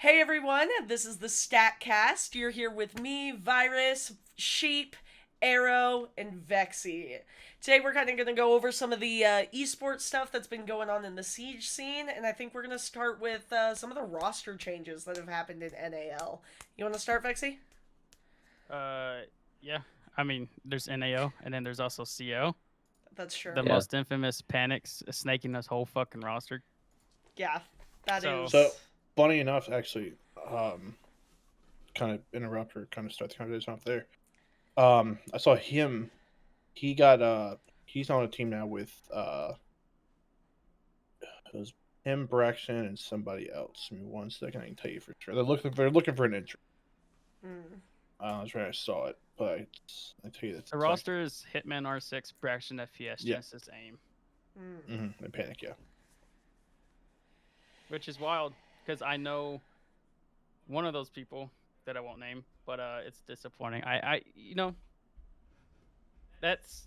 Hey everyone, this is the Statcast. You're here with me, Virus, Sheep, Arrow, and Vexy. Today we're kind of going to go over some of the esports stuff that's been going on in the Siege scene, and I think we're going to start with some of the roster changes that have happened in NAL. You want to start, Vexy? Uh, yeah. I mean, there's NAO, and then there's also CO. That's true. The most infamous panics snaking this whole fucking roster. Yeah, that is. So, funny enough, actually, kind of interrupt or kind of start the conversation off there. I saw him. He got he's on a team now with it was him, Braxton, and somebody else. Give me 1 second, I can tell you for sure. They're looking for an entry. That's right, I saw it, but I tell you that the roster is Hitman R6, Braxton FPS, Genesis AIM. And Panic, yeah. Which is wild because I know one of those people that I won't name, but it's disappointing. That's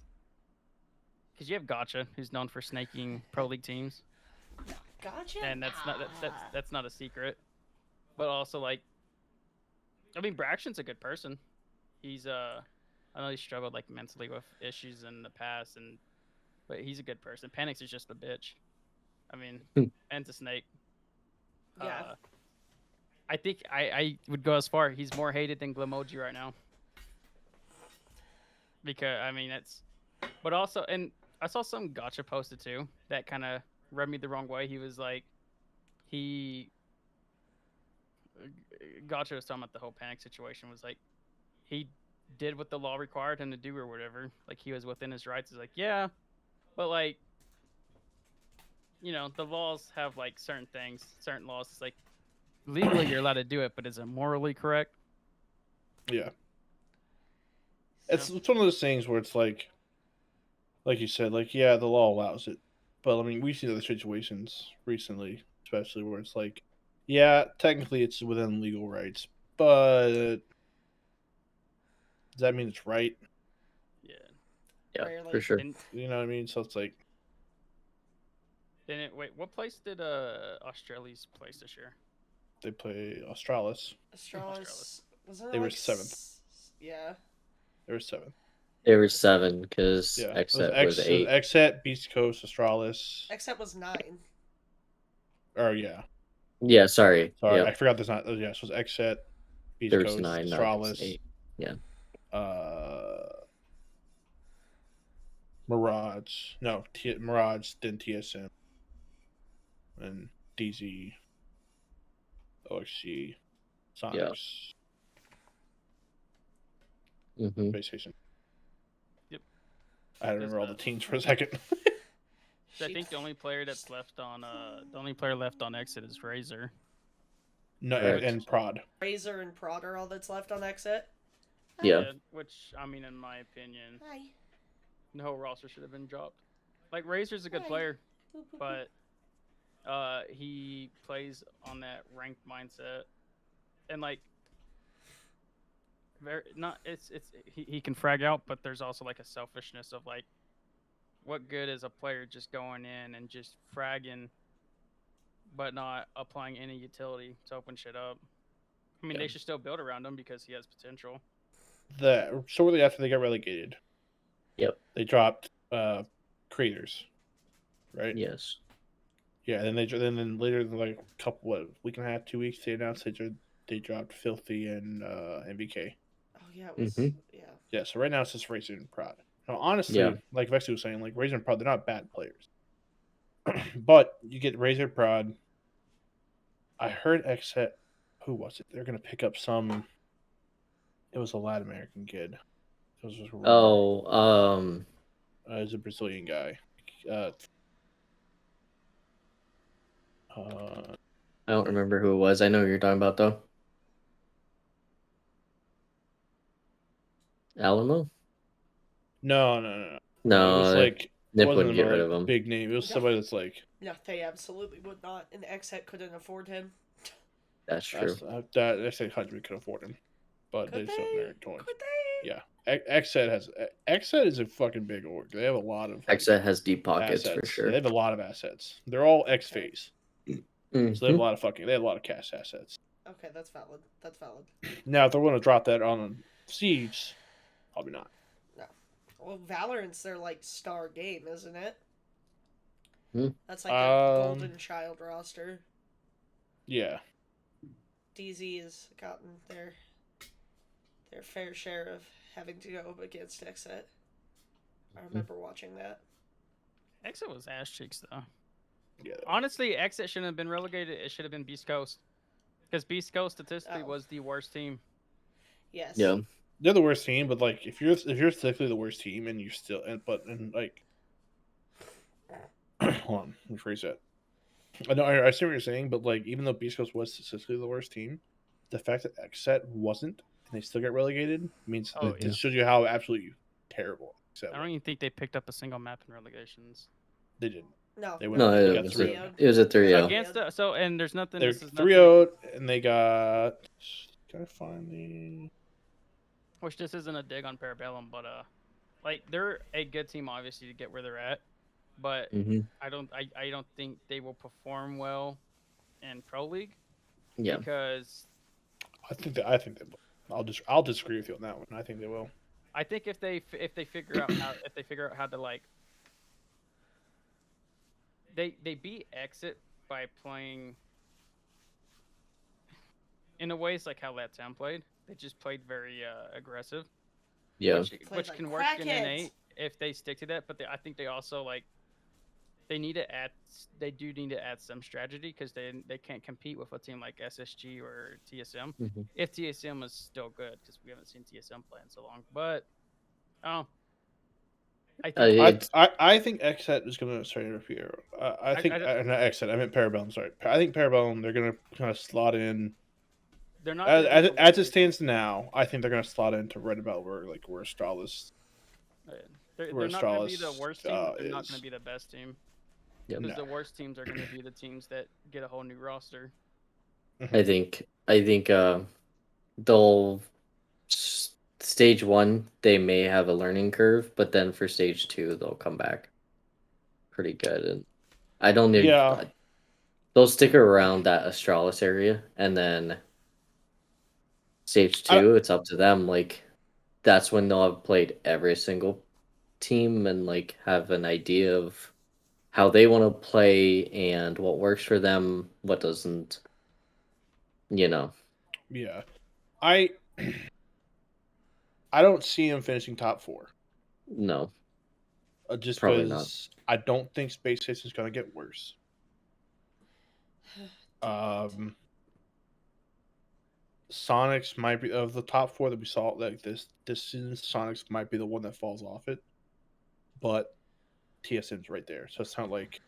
because you have Gotcha, who's known for snaking pro league teams. Gotcha. And that's not a secret. But also, like, I mean, Braxton's a good person. He's I know he struggled like mentally with issues in the past, but he's a good person. Panix is just a bitch. I mean, and a snake. Yeah. I think I would go as far. He's more hated than Glamoji right now. Because I mean but also, and I saw some Gotcha posted too that kind of rubbed me the wrong way. He was like, Gotcha was talking about the whole panic situation. Was like, he did what the law required him to do or whatever. Like, he was within his rights. He's like, yeah, but like, the laws have like certain things, certain laws. It's like, legally you're allowed to do it, but is it morally correct? Yeah. It's one of those things where it's like you said, like, yeah, the law allows it. But, I mean, we've seen other situations recently, especially where it's like, yeah, technically it's within legal rights, but does that mean it's right? Yeah, rarely. For sure. And, you know what I mean? So it's like... Wait, what place did Australia's place this year? They play Australis. Australis. Wasn't it they like were 7th. Yeah. They were 7th. They were 7 because Exet was 8. Exet, Beast Coast, Australis. Exet was 9. Oh, yeah. Yeah, sorry. Sorry, I forgot there's not... Yes, it was Exet, Beast There's Coast, 9, Australis. 8. Yeah. Mirage. No, Mirage, then TSM. And DZ. OXG. Sonics. Base Station. Yep. I had to remember all the teams for a second. I think the only player that's left on Exit is Razor. No, and Prod. Razor and Prod are all that's left on Exit. Yeah. Which, I mean, in my opinion, Hi. the whole roster should have been dropped. Like, Razor's a good player, but he plays on that ranked mindset, and like, he can frag out, but there's also like a selfishness of like, what good is a player just going in and just fragging, but not applying any utility to open shit up? I mean, they should still build around him because he has potential. Shortly after they got relegated, they dropped Creators, right? Yes. Yeah, then then later, like a week and a half, 2 weeks, they announced they dropped Filthy and MBK. Oh yeah, it was Yeah, so right now it's just Razor and Prod. Now, honestly, like Vexy was saying, like Razor and Prod, they're not bad players. But you get Razor Prod. I heard Exet, who was it? They're gonna pick up some. It was a Latin American kid. It was just it's a Brazilian guy. I don't remember who it was. I know who you're talking about though. Alamo? No. No, it was like Nip wouldn't get rid of him. Big name. It was somebody that's like. No, they absolutely would not. And Exet couldn't afford him. That's true. I say 100 could afford him, but Could they still married to him. Could they? Yeah, Exet is a fucking big org. They have a lot of. Exet has deep pockets assets. for sure. They have a lot of assets. They're all X-Phase. So they have a lot of cash assets. Okay, that's valid. That's valid. Now, if they're going to drop that on Siege, probably not. No. Well, Valorant's their like star game, isn't it? Hmm. That's like their golden child roster. Yeah. DZ has gotten their fair share of having to go against Exet. I remember watching that. Exit was ass cheeks though. Yeah. Honestly, Exit shouldn't have been relegated. It should have been Beast Coast, because Beast Coast statistically was the worst team. Yes. Yeah. They're the worst team, but like if you're statistically the worst team and you're still like hold on, let me rephrase that. I know I see what you're saying, but like even though Beast Coast was statistically the worst team, the fact that Xset wasn't and they still got relegated means it shows you how absolutely terrible Xset I don't even think they picked up a single map in relegations. They didn't. No. They No, they it got was 3-0. it was a 3-0. Against and there's nothing. They're This is 3-0 and they got. Gotta find the. Which this isn't a dig on Parabellum, but like they're a good team obviously to get where they're at, but I don't think they will perform well in Pro League. Yeah. Because I think they will. I'll disagree with you on that one. I think they will. I think if they figure out how to like they beat Exit by playing in a way it's like how Latam played. They just played very aggressive. Yeah. Which like can work in crackheads. NA if they stick to that, but I think they also like they do need to add some strategy, because they can't compete with a team like SSG or TSM. If TSM is still good, because we haven't seen TSM play in so long. But I think Xset is going to sorry to repeat. I think not Xset. I meant Parabellum. Sorry, I think Parabellum. They're going to kind of slot in. They're not as it stands now. I think they're going to slot into right about where Astralis. They're not going to be the worst team. But they're not going to be the best team. Because the worst teams are going to be the teams that get a whole new roster. I think they'll stage 1 they may have a learning curve, but then for stage 2 they'll come back pretty good, and I don't need they'll stick around that Astralis area, and then stage 2 it's up to them. Like that's when they'll have played every single team and like have an idea of how they want to play and what works for them, what doesn't, Yeah. I don't see him finishing top 4. No. Just because I don't think Space Station is going to get worse. Sonics might be of the top 4 that we saw like this season. Sonics might be the one that falls off it, but TSM's right there, so it's not like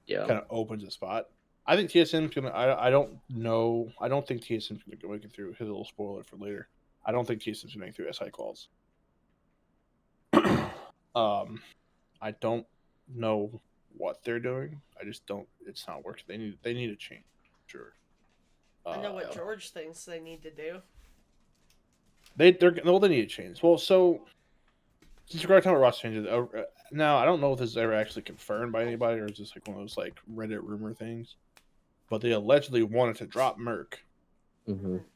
kind of opens a spot. I think TSM's gonna. I don't know. I don't think TSM's gonna make it through. Here's a little spoiler for later. I don't think TSM's gonna make it through SI calls. I don't know what they're doing. I just don't. It's not working. They need a change. Sure. I know what George thinks they need to do. They need a change. Well, so since we're talking about roster changes, now I don't know if this is ever actually confirmed by anybody or is this like one of those like Reddit rumor things. But they allegedly wanted to drop Merc.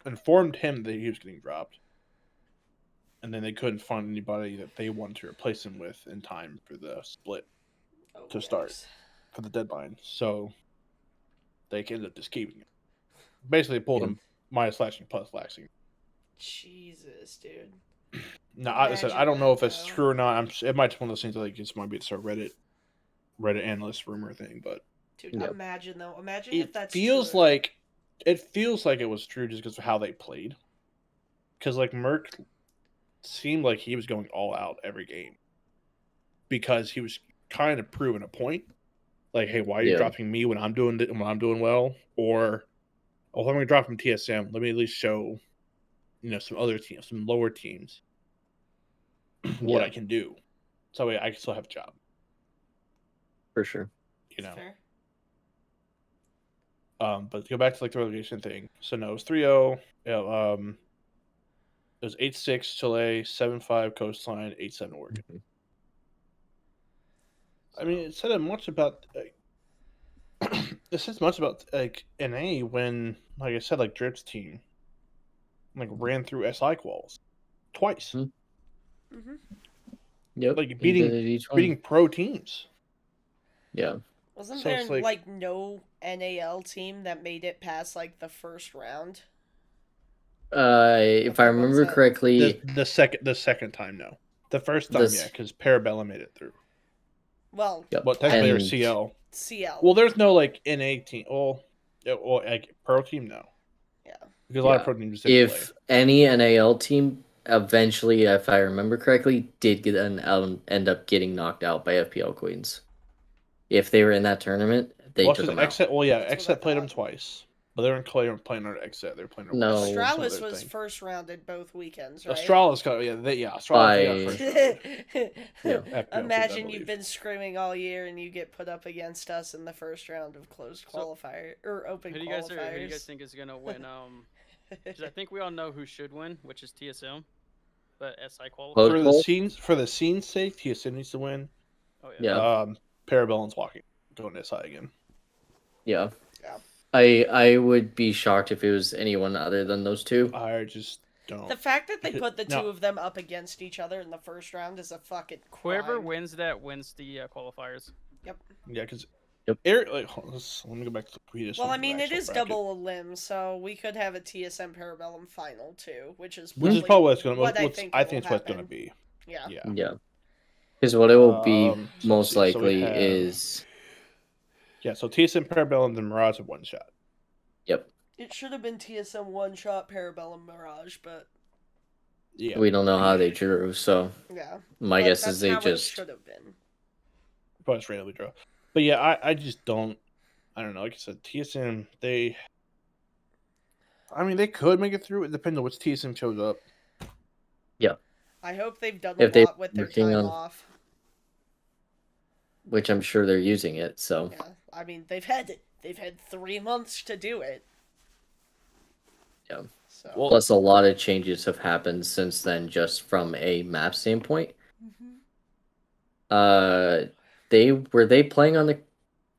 Informed him that he was getting dropped. And then they couldn't find anybody that they wanted to replace him with in time for the split to start for the deadline. So they ended up just keeping him. Basically pulled him minus slashing plus slashing. Jesus, dude. No, I said I don't know if it's true or not. It might be one of those things that like it might be a Reddit analyst rumor thing, but dude, imagine though. Imagine if that's feels true. Like it feels like it was true just because of how they played. Because like Merc seemed like he was going all out every game because he was kind of proving a point. Like, hey, why are you dropping me when I'm doing well? Or if I'm going to drop from TSM, let me at least show, some other teams, some lower teams, what I can do. So I can still have a job. For sure. Fair. But to go back to like the relegation thing. So no, it was 3-0. It was 8-6 Chile, 7-5 Coastline, 8-7 Oregon. I mean, it said much about this is much about like NA when, like I said, like Drip's team like ran through SI quals twice, Mm-hmm. Yep. like he did beating it each one. beating pro teams. Yeah. Wasn't So there it's like- like no NAL team that made it past like the first round? If I What was remember that? correctly, The second time, no. The first time, This- yeah, because Parabellum made it through. Well, yep. But technically, And- or CL. CL. Well, there's no like NA team. Well, like pro team, no. Yeah. Because a lot of Yeah. pro teams didn't play. if any NAL team eventually, if I remember correctly, did get end up getting knocked out by FPL Queens. If they were in that tournament, they Well, took them Exet, out. well, yeah, That's what I Exet played them thought. twice, but they weren't playing on Exet. They were playing on No. some Astralis other was thing. first rounded both weekends, right? Astralis got Astralis got first. Yeah. FPL, Imagine I you've believe. been screaming all year and you get put up against us in the first round of closed So, qualifier or open Who do you guys think is gonna win? Because I think we all know who should win, which is TSM, but SI qualifier. Close For the quals? scenes, for the scene's sake, TSM needs to win. Oh Yeah. Parabellum's going to SI again. Yeah. Yeah. I would be shocked if it was anyone other than those two. I just don't. The fact that they Okay, put the no. two of them up against each other in the first round is a fucking Whoever crime. wins that wins the qualifiers. Yeah, because Yep. let me go back to the previous. Well, one, I mean, the it actual is bracket. double a limb, so we could have a TSM Parabellum final too, which is Which is probably what it's gonna. what I think it's will what it's gonna happen. be. Yeah. Yeah. Yeah. Because what it will be So let's most see, so we likely have- is Yeah. So TSM Parabellum, the Mirage at one shot. yep. It should have been TSM one shot Parabellum Mirage, but Yeah. We don't know how they drew, so yeah. my But guess that's is they how it just should have been. Probably just randomly draw. But yeah, I just don't. I don't know. Like I said, TSM they. I mean, they could make it through. It depends on which TSM shows up. I hope they've done If a they lot with their working time on- off. which I'm sure they're using it, so Yeah. I mean, they've had 3 months to do it. Yeah. So. Well, plus a lot of changes have happened since then just from a map standpoint. They were they playing on the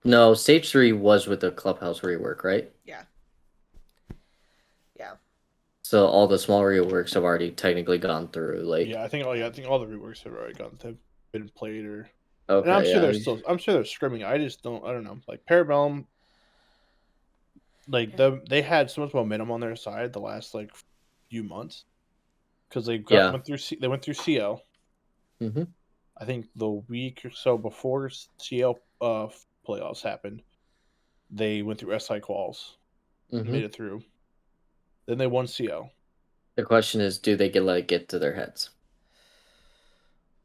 No, stage 3 was with the clubhouse rework, right? Yeah. Yeah. So all the small reworks have already technically gone through. Like, yeah, I think all the reworks have already have been played or. okay, And I'm sure yeah. they're still. I'm sure they're scrimming. I just don't. I don't know. Like Parabellum. Like they had so much momentum on their side the last like few months, because they went through CL. Mm-hmm. I think the week or so before CL playoffs happened, they went through SI quals, Mm-hmm. made it through. Then they won CL. The question is, do they let it get to their heads?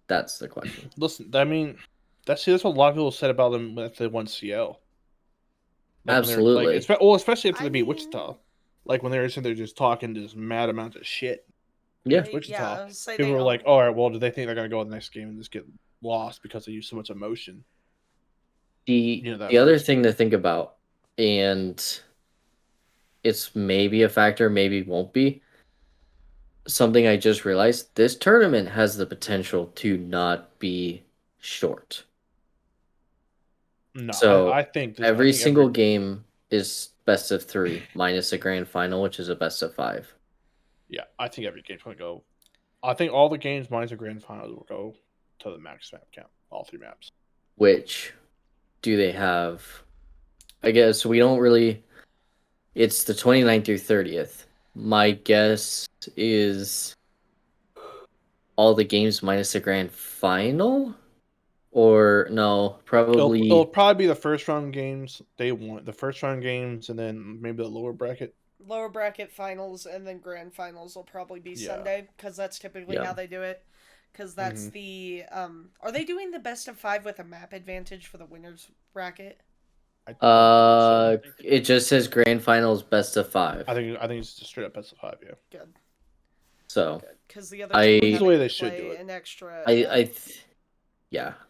That's the question. Listen, I mean, that's what a lot of people said about them when they won CL. Like Absolutely. especially after they beat Wichita. Like when they were sitting there just talking just mad amounts of shit. Yeah. Wichita. Say People they were all- like, "All right, well, do they think they're gonna go in the next game and just get lost because they use so much emotion?" that The other first thing to think about, and it's maybe a factor, maybe won't be, something I just realized, this tournament has the potential to not be short. No, So, I think Every single game is best of 3, minus a grand final, which is a best of 5. Yeah, I think every game's gonna go. I think all the games minus the grand finals will go to the max map count, all 3 maps. Which do they have? I guess we don't really. It's the 29th through 30th. My guess is all the games minus the grand final? Or no, probably. It'll probably be the first round games they want, the first round games, and then maybe the lower bracket. Lower bracket finals and then grand finals will probably be Yeah. Sunday, because that's typically Yeah. how they do it. Because that's the are they doing the best of 5 with a map advantage for the winners bracket? It just says grand finals best of 5. I think it's just straight up best of 5. Yeah. Good. So Because the other I- two This are is the way having they to should play do it. an extra.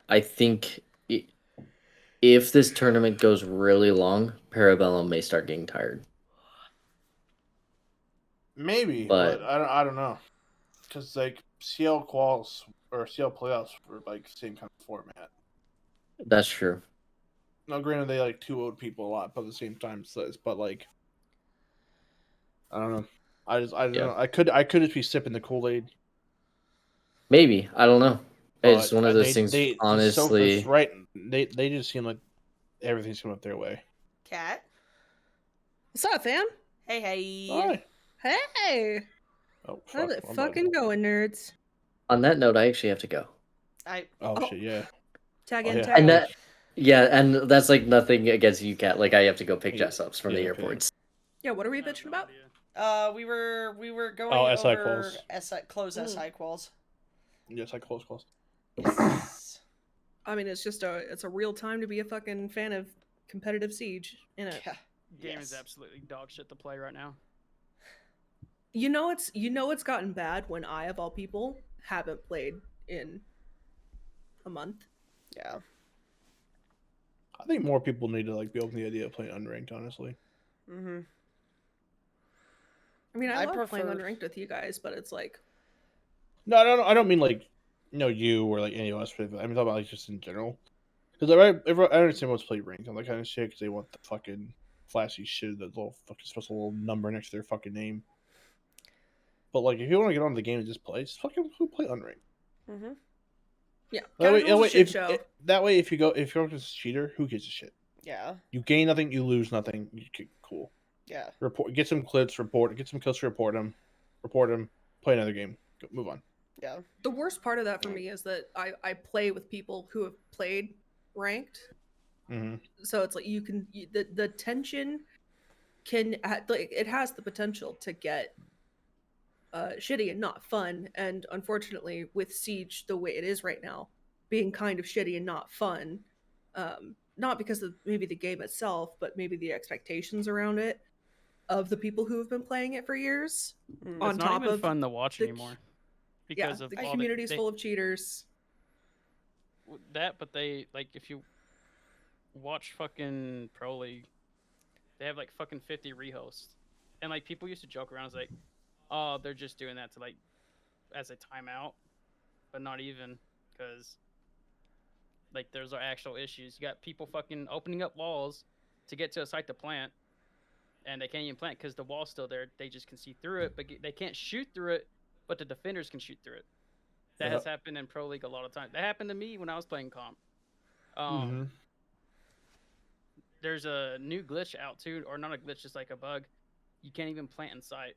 I think if this tournament goes really long, Parabellum may start getting tired. Maybe, But- but I don't know, because like CL quals or CL playoffs were like same kind of format. That's true. Now, granted, they like 2-0'd people a lot, but at the same time, but like, I don't know. I don't know. I could just be sipping the Kool-Aid. Maybe, I don't know. It's one of those things. It's Honestly, right. They just seem like everything's coming up their way. Cat. What's up, fam? Hey. Hi. Hey. Oh, How's it I'm fucking going, nerds? on that note, I actually have to go. Oh shit, yeah. Tag Oh, in, yeah. tag. And that, yeah, and that's like nothing against you, Cat. Like I have to go pick Yeah, Jess up from the yeah, airports. Yeah, what are we bitching about? We were going SI over quals. close SI quals. Yes, I close calls. Yes. I mean, it's a real time to be a fucking fan of competitive Siege, innit? Yeah. Game is absolutely dog shit to play right now. You know it's gotten bad when I, of all people, haven't played in a month. Yeah. I think more people need to like be open to the idea of playing unranked, honestly. Mm-hmm. I mean, I love prefer playing unranked with you guys, but it's like, No, I don't mean like you or like any of us. But I mean, talking about like just in general. Because I understand what's play ranked and that kind of shit. Because they want the fucking flashy shit, that little fucking special little number next to their fucking name. But like, if you want to get on the game and just play, just fucking who play unranked. Mm-hmm. yeah. That way, casual's a shit show. if you're just a cheater, who gives a shit? Yeah. You gain nothing, you lose nothing. Cool. Yeah. Get some clips, get some kills, report them, play another game, move on. Yeah. The worst part of that for me is that I play with people who have played ranked. Mm-hmm. So it's like the tension can like it has the potential to get shitty and not fun, and unfortunately with Siege the way it is right now, being kind of shitty and not fun, not because of maybe the game itself, but maybe the expectations around it of the people who have been playing it for years. On It's not top even of fun to watch the anymore because of the all community's full of cheaters. That. But they like if you watch fucking Pro League, they have like fucking 50 rehosts, and like people used to joke around, it's like, oh, they're just doing that to like as a timeout, but not even, because like there's actual issues. You got people fucking opening up walls to get to a site to plant, and they can't even plant because the wall's still there. They just can see through it, but they can't shoot through it, but the defenders can shoot through it. That has happened in Pro League a lot of times. That happened to me when I was playing comp. There's a new glitch out too, or not a glitch, just like a bug. You can't even plant in sight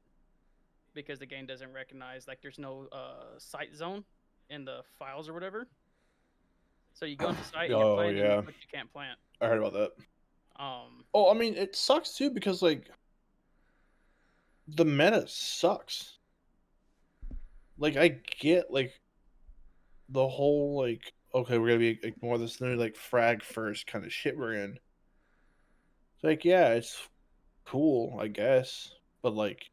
because the game doesn't recognize, like, there's no sight zone in the files or whatever. So you go into sight and you're planting, but you can't plant. I heard about that. I mean, it sucks too because like the meta sucks. Like I get like the whole like, okay, we're gonna be ignore this new like frag first kind of shit we're in. It's like, yeah, it's cool, I guess, but like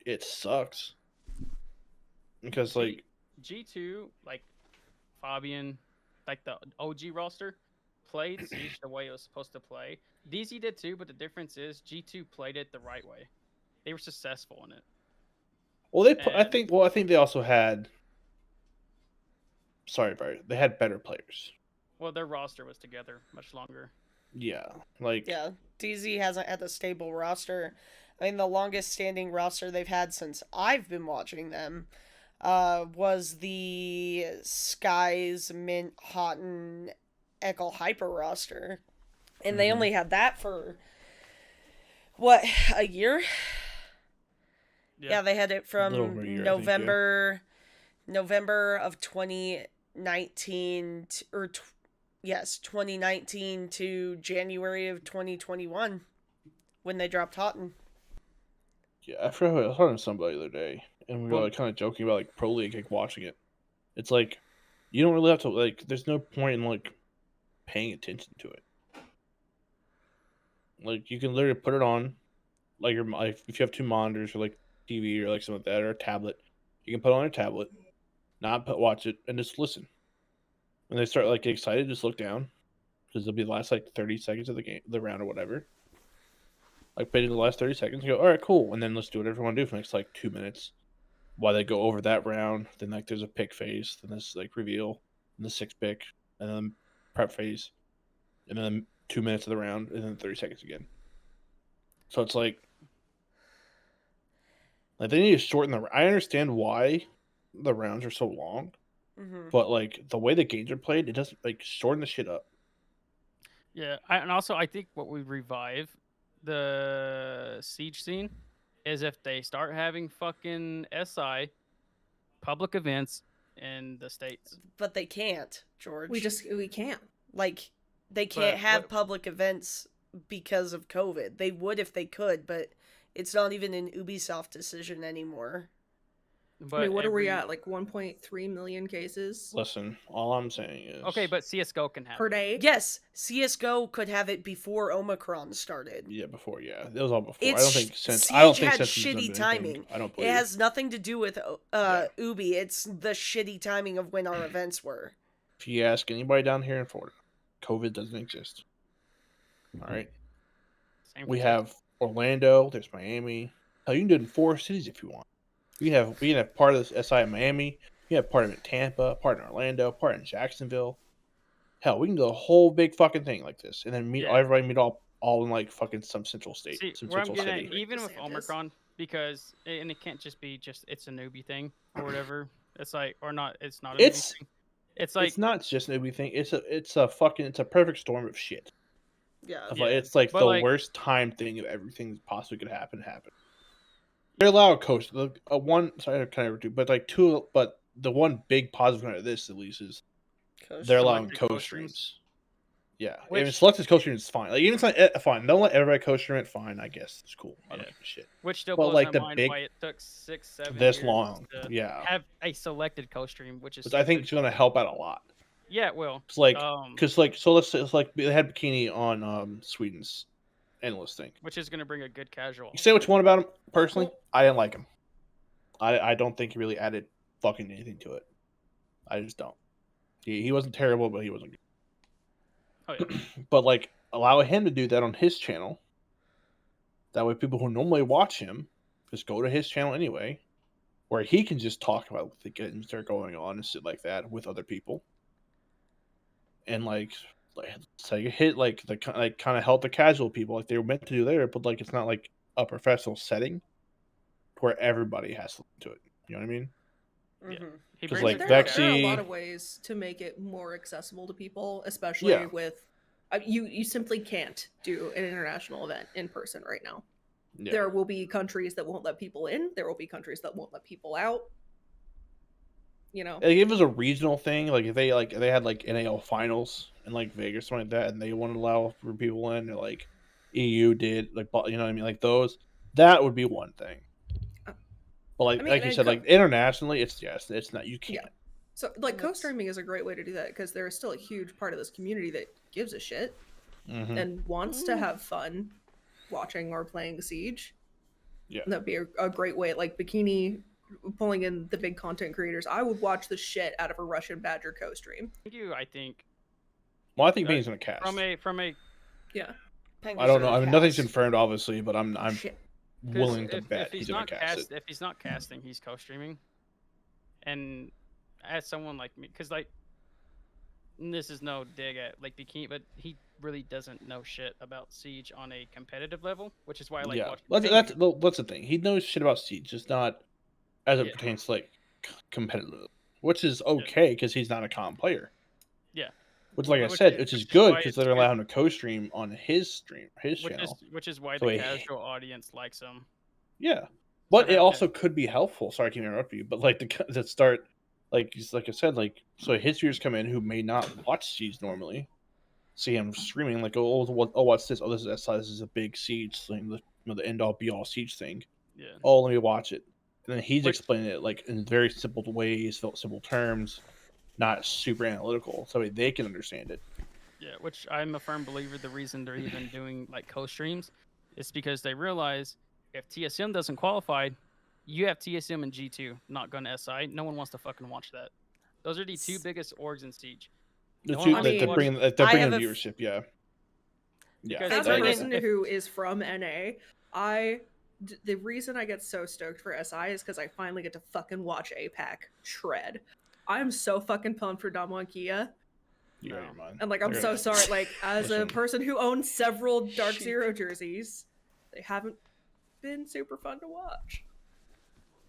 it sucks because like G2, like Fabian, like the OG roster, played Siege the way it was supposed to play. DZ did too, but the difference is G2 played it the right way. They were successful in it. Well, I think they also had. Sorry, Barry. They had better players. Well, their roster was together much longer. Yeah, like DZ hasn't had a stable roster. I mean, the longest standing roster they've had since I've been watching them was the Skies, Mint, Houghton, Echo Hyper roster. And they only had that for, what, a year? Yeah, they had it from November of 2019 2019 to January of 2021 when they dropped Houghton. Yeah, I forgot I was talking to somebody the other day, and we were like kind of joking about like Pro League, like watching it. It's like you don't really have to like. There's no point in like paying attention to it. Like you can literally put it on, like if you have two monitors or like TV or like something like that or a tablet, you can put it on your tablet, watch it, and just listen. When they start like get excited, just look down because it'll be the last like 30 seconds of the game, the round or whatever. Like play the last 30 seconds, and go, all right, cool, and then let's do whatever you want to do for the next like 2 minutes. While they go over that round, then like there's a pick phase, then this like reveal, and the 6 pick, and then prep phase, and then 2 minutes of the round and then 30 seconds again. So it's like they need to shorten the. I understand why the rounds are so long, but like the way the games are played, it doesn't like shorten the shit up. Yeah, and also I think what would revive the Siege scene is if they start having fucking SI public events in the States. But they can't, George. We can't. Like, they can't have public events because of COVID. They would if they could, but it's not even an Ubisoft decision anymore. But I mean, what are we at? Like 1.3 million cases? Listen, all I'm saying is okay, but CS:GO can have per day. Yes, CS:GO could have it before Omicron started. Yeah, before. Yeah, it was all before. It's, I don't think since. Siege I don't think had since shitty timing. I don't believe it has nothing to do with Ubi. It's the shitty timing of when our events were. If you ask anybody down here in Florida, COVID doesn't exist. All right. We have Orlando. There's Miami. Hell, you can do it in 4 cities if you want. We can have part of this SI in Miami. We have part of it in Tampa, part in Orlando, part in Jacksonville. Hell, we can do a whole big fucking thing like this, and then everybody meet all in like fucking some central state. See, some where I'm central getting city. at, even with Omicron, because and it can't just be it's a newbie thing or whatever. It's like or not. It's not a newbie thing. It's like it's not just a newbie thing. It's a perfect storm of shit. Yeah. It's like the worst time thing of everything that possibly could happen. They're allowed coast. One, sorry, kind of do, but like two, but the one big positive of this at least is they're allowing co-streams. Yeah, if selected co-stream is fine. Like even if it's not fine, don't let everybody co-stream it. Fine, I guess it's cool. I don't give a shit. Which still blows my mind why it took 6-7 this years long. to have a selected co-stream, which is. I think it's gonna help out a lot. Yeah, it will. It's like so let's say it's like they had Bikini on Sweden's endless thing, which is going to bring a good casual. You say what you want about him. Personally, I didn't like him. I don't think he really added fucking anything to it. I just don't. He wasn't terrible, but he wasn't good. Oh yeah. But like, allow him to do that on his channel. That way, people who normally watch him just go to his channel anyway, where he can just talk about the games that are going on and shit like that with other people, and like hit like the kind of help the casual people like they were meant to do there, but like it's not like a professional setting where everybody has to listen to it. You know what I mean? Yeah. Because like there are a lot of ways to make it more accessible to people, especially with you simply can't do an international event in person right now. Yeah. There will be countries that won't let people in. There will be countries that won't let people out. You know, like if it was a regional thing, like if they had like NAL finals in like Vegas or something like that, and they wouldn't allow for people in, or like EU did, like you know what I mean, like those, that would be one thing. But like you said, like internationally, it's not, you can't. Yeah. So like co-streaming is a great way to do that because there is still a huge part of this community that gives a shit and wants to have fun watching or playing Siege. Yeah, and that'd be a great way. Like Bikini pulling in the big content creators, I would watch the shit out of a Russian Badger co-stream. I think. Well, I think Penguin's gonna cast from a. Yeah. I don't know. I mean, nothing's confirmed, obviously, but I'm willing to bet he's gonna cast it. If he's not casting, he's co-streaming. And as someone like me, because like, this is no dig at like Bikini, but he really doesn't know shit about Siege on a competitive level, which is why I like watching. That's the thing. He knows shit about Siege, just not as it pertains to like competitive, which is okay because he's not a common player. Yeah. Which, like I said, which is good because they're allowing him to co-stream on his channel. Which is why the casual audience likes him. Yeah, but it also could be helpful. Sorry, I can't interrupt you, but like the start, like I said, like so his viewers come in who may not watch Siege normally, see him streaming like what's this? Oh, this is a big Siege thing, the end all be all Siege thing. Yeah. Oh, let me watch it, and then he's explaining it like in very simple ways, simple terms. Not super analytical, so they can understand it. Yeah, which I'm a firm believer the reason they're even doing like co-streams is because they realize if TSM doesn't qualify, you have TSM and G2 not going to SI. No one wants to fucking watch that. Those are the two biggest orgs in Siege. They're bringing viewership, yeah. As a person who is from NA, the reason I get so stoked for SI is because I finally get to fucking watch APAC shred. I am so fucking pumped for Damwon Kia. You No. out of your mind. And like, I'm They're so gonna- sorry. Like, as a Listen. person who owns several Dark Sheep. Zero jerseys, they haven't been super fun to watch.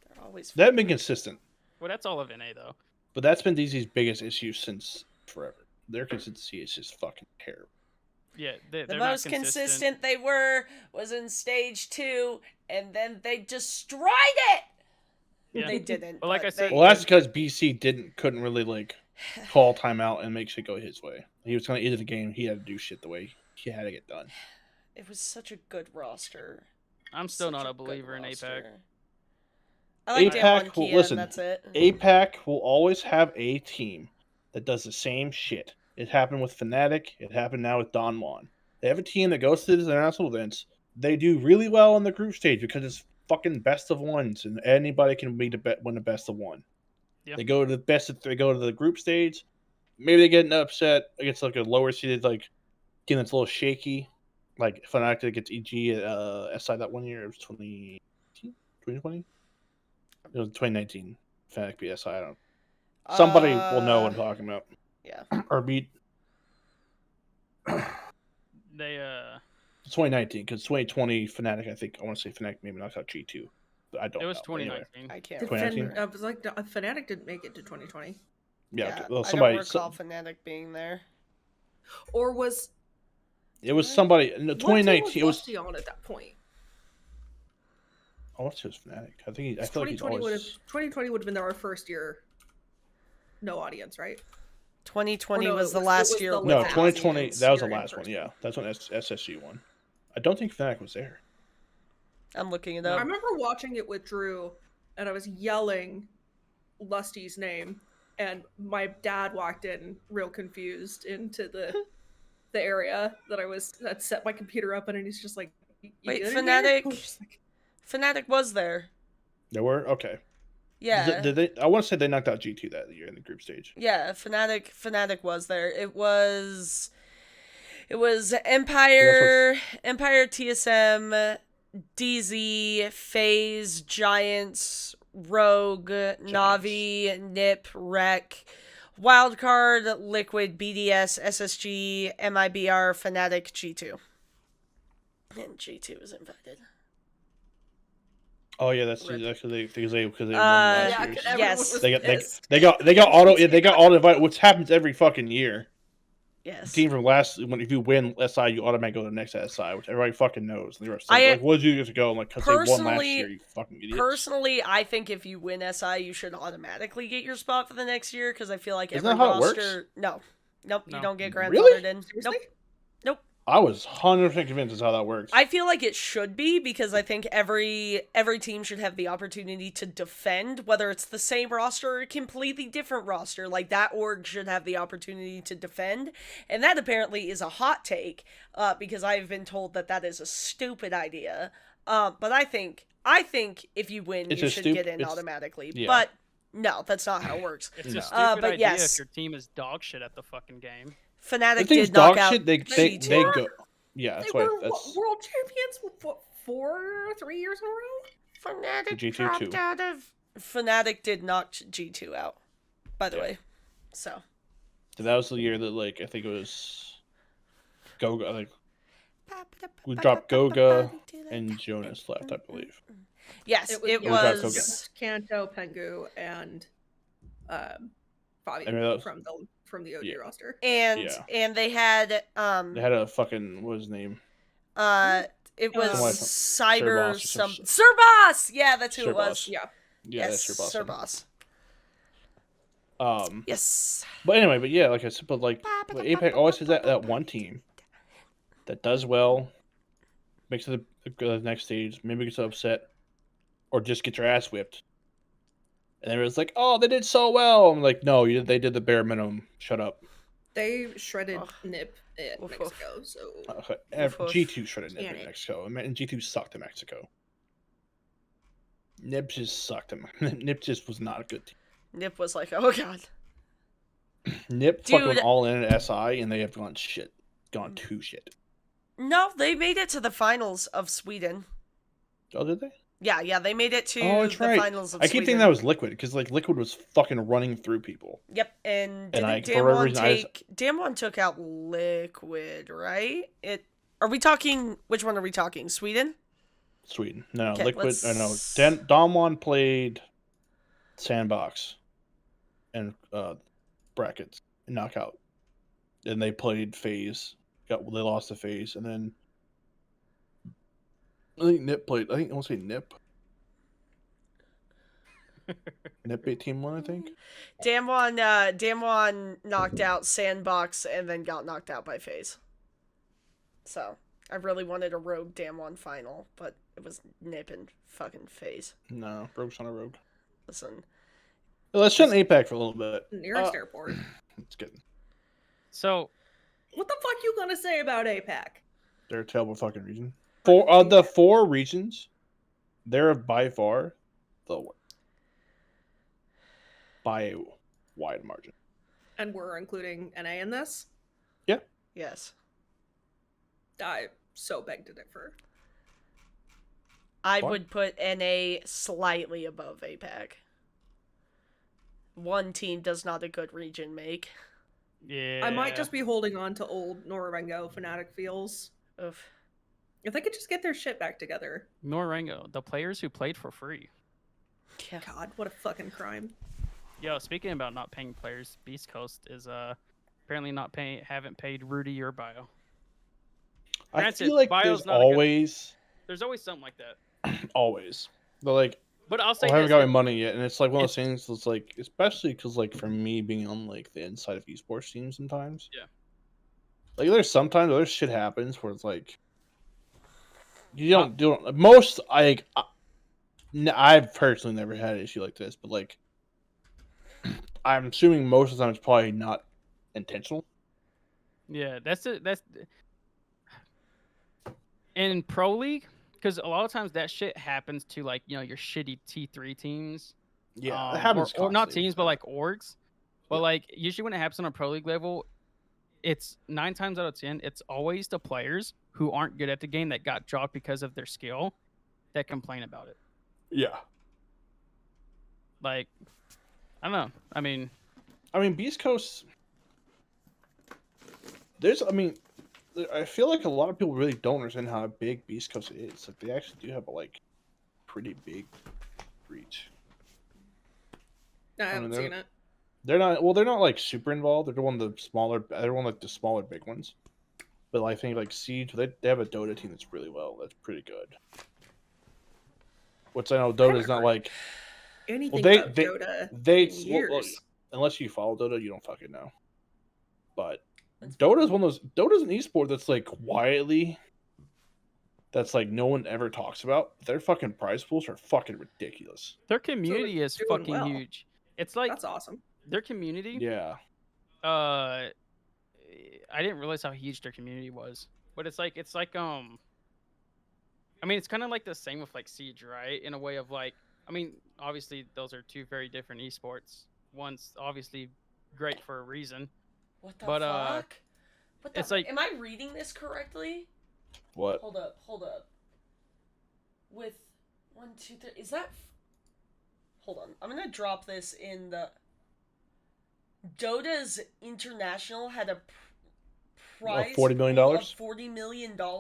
They're always They've been consistent, Well, that's all of NA though. but that's been DZ's biggest issue since forever. Their consistency is just fucking terrible. Yeah, the they're not most consistent they were was in stage 2, and then they destroyed it. Yeah. They didn't. Well, like but I said- they Well, that's did. because BC couldn't really like call timeout and make shit go his way. He was kind of into the game. He had to do shit the way he had to get done. It was such a good roster. I'm still Such not a good believer in APAC. roster. I like Dan APAC, well, Kia, listen, and that's it. APAC will always have a team that does the same shit. It happened with Fnatic. It happened now with Don Juan. They have a team that goes to these international events. They do really well on the group stage because it's fucking best of ones, and anybody can win the best of one. Yeah. They go to the best. They go to the group stage. Maybe they get an upset against like a lower seeded like team that's a little shaky, like Fnatic against EG at SI that one year. It was 2020. It was 2019. Fnatic beat SI. I don't. Somebody will know what I'm talking about. Yeah. Or beat They 2019 because 2020 Fnatic. I want to say Fnatic maybe knocked out G2. I don't. it was know. Anyway. 2019. I can't Did 2019? remember. I was like, Fnatic didn't make it to 2020, Yeah. okay. Well, I somebody. don't recall Fnatic being there. or was It was somebody. No, what team 2019. It was. Lusty on at that point? I want to say it was Fnatic. I think. I feel like he's 2020 would have always. 2020 would have been our first year. No audience, right? 2020 no, was it the was- last it was year. the No, last 2020. audience That was the year in last one. person. Yeah, that's when SSG won. I don't think Fnatic was there. I'm looking it I up. remember watching it with Drew, and I was yelling Lusty's name, and my dad walked in real confused into the area that I'd set my computer up in, and he's just like, "You Wait, good in here?" Fnatic? I was just like, Fnatic was there. There were okay. Yeah. Did they? I want to say they knocked out G2 that year in the group stage. Yeah, Fnatic was there. It was Empire, TSM, DZ, FaZe, Giants, Rogue, Navi, NiP, Rec, Wildcard, Liquid, BDS, SSG, MIBR, Fnatic, G2. And G2 was invited. Oh yeah, that's Rip. because they won Uh, last yeah, year's. 'cause everyone Yes. was They got pissed. they got auto invite, which happens every fucking year. Yes. Team from if you win SI, you automatically go to the next SI, which everybody fucking knows. And the rest I- like, what did you guys go? I'm like, because they won last Personally- year, you fucking idiots. Personally, I think if you win SI, you should automatically get your spot for the next year because I feel like Isn't every that how it works? roster. No, nope, you No. don't get grandfathered Really? in. Seriously? Nope. I was 100% convinced that's how that works. I feel like it should be because I think every team should have the opportunity to defend, whether it's the same roster or a completely different roster. Like that org should have the opportunity to defend, and that apparently is a hot take because I've been told that is a stupid idea. But I think if you win, It's you a should stup- get in it's- automatically. yeah. But no, that's not how it works. It's No. a stupid but idea yes. if your team is dog shit at the fucking game. Fnatic the thing's did knock dog out shit. They G2. go. Yeah, They that's why. were That's world champions what, 3 years in a row. Fnatic G2 dropped too. out of. Fnatic did knock G2 out, by the way. So that was the year that like I think it was Goga. Like we dropped Goga and Jonas left, I believe. yes, It was, it yeah, was. Kanto, Pengu, and Fabi I mean, that was- from the OG yeah. roster. And Yeah. and they had They had a fucking what was his name? it was Somebody from Cyber Sir Boss or some Sir Boss. Yeah, that's who Sir it was. Boss. Yeah. Yeah, yes, that's your boss. Sir Boss. Yes. But anyway, but yeah, like I said, but APAC always has that one team that does well, makes it the next stage, maybe gets upset, or just gets their ass whipped. And everyone's like, "Oh, they did so well." I'm like, "No, they did the bare minimum. Shut up." They shredded Ugh. NiP in Woof, woof. Mexico, so Okay. Woof, woof. G2 shredded NiP Damn in it. Mexico, and G2 sucked in Mexico. NiP just sucked him. NiP just was not a good team. NiP was like, oh god. NiP fucking went Dude. all in at SI, and they have gone Mm. to shit. No, they made it to the finals of Sweden. Oh, did they? Yeah, they made it to Oh, that's the right. finals of I keep Sweden. thinking that was Liquid because like Liquid was fucking running through people. Yep, and didn't I, for whatever reason, Damwon took out Liquid, right? Are we talking? Which one are we talking? Sweden? Sweden. No, Okay, Liquid. let's- No, Damwon played Sandbox and brackets and knockout, and they played FaZe. They lost to FaZe, and then I think Nip played. I want to say Nip. Nip 18-1, I think. Damwon knocked out Sandbox and then got knocked out by FaZe. So I really wanted a Rogue Damwon final, but it was Nip and fucking FaZe. No, Rogue's on a Rogue. Listen, Let's shut APAC for a little bit. Nearest airport. It's good. So What the fuck you gonna say about APAC? They're a terrible fucking region. For the 4 regions, they're by far the worst. By a wide margin. And we're including NA in this? yes. I so beg to differ. I What? would put NA slightly above APAC. One team does not a good region make. yeah, I might just be holding on to old Norengo Fnatic feels. Oof. If they could just get their shit back together. Norengo, the players who played for free. Yeah. God, what a fucking crime. Yo, speaking about not paying players, Beast Coast is apparently haven't paid Rudy or Bio. I Granted, feel like Bio's there's not a good- always, There's always something like that. always. They're like, But I'll say I haven't this, got my money yet, and it's like one of those it's- things. It's like, especially because like for me being on like the inside of esports teams sometimes. Yeah. Like there's sometimes other shit happens where it's like you don't most I've personally never had an issue like this, but like I'm assuming most of the time it's probably not intentional. Yeah, that's in Pro League, because a lot of times that shit happens to like your shitty T3 teams. Yeah, it happens. Or not constantly. teams, but like orgs. But Yeah. like usually when it happens on a Pro League level, it's 9 times out of 10, it's always the players who aren't good at the game that got dropped because of their skill that complain about it. Yeah. Like, I don't know. I mean, Beast Coast. I feel like a lot of people really don't understand how big Beast Coast is. Like, they actually do have a pretty big reach. I haven't seen it. They're not like super involved. They're one of the smaller. They're one like the smaller big ones. But I think like Siege, they have a Dota team that's really that's pretty good. Which I know Dota's not like Anything they- about they- Dota they in years. unless you follow Dota, you don't fucking know. But That's Dota's an esport that's like quietly, that's like no one ever talks about. Their fucking prize pools are fucking ridiculous. their community is doing fucking well. huge. It's like That's awesome. their community. Yeah. I didn't realize how huge their community was, but it's like I mean, it's kind of like the same with like Siege, right? In a way of like, I mean, obviously those are two very different esports. One's obviously great for a reason. What the But, fuck? What the it's like- am I reading this correctly? What? Hold up. With 1, 2, 3, is that? Hold on, I'm gonna drop this in the. Dota's International had a prize $40 million? pool of $40 million. Oh,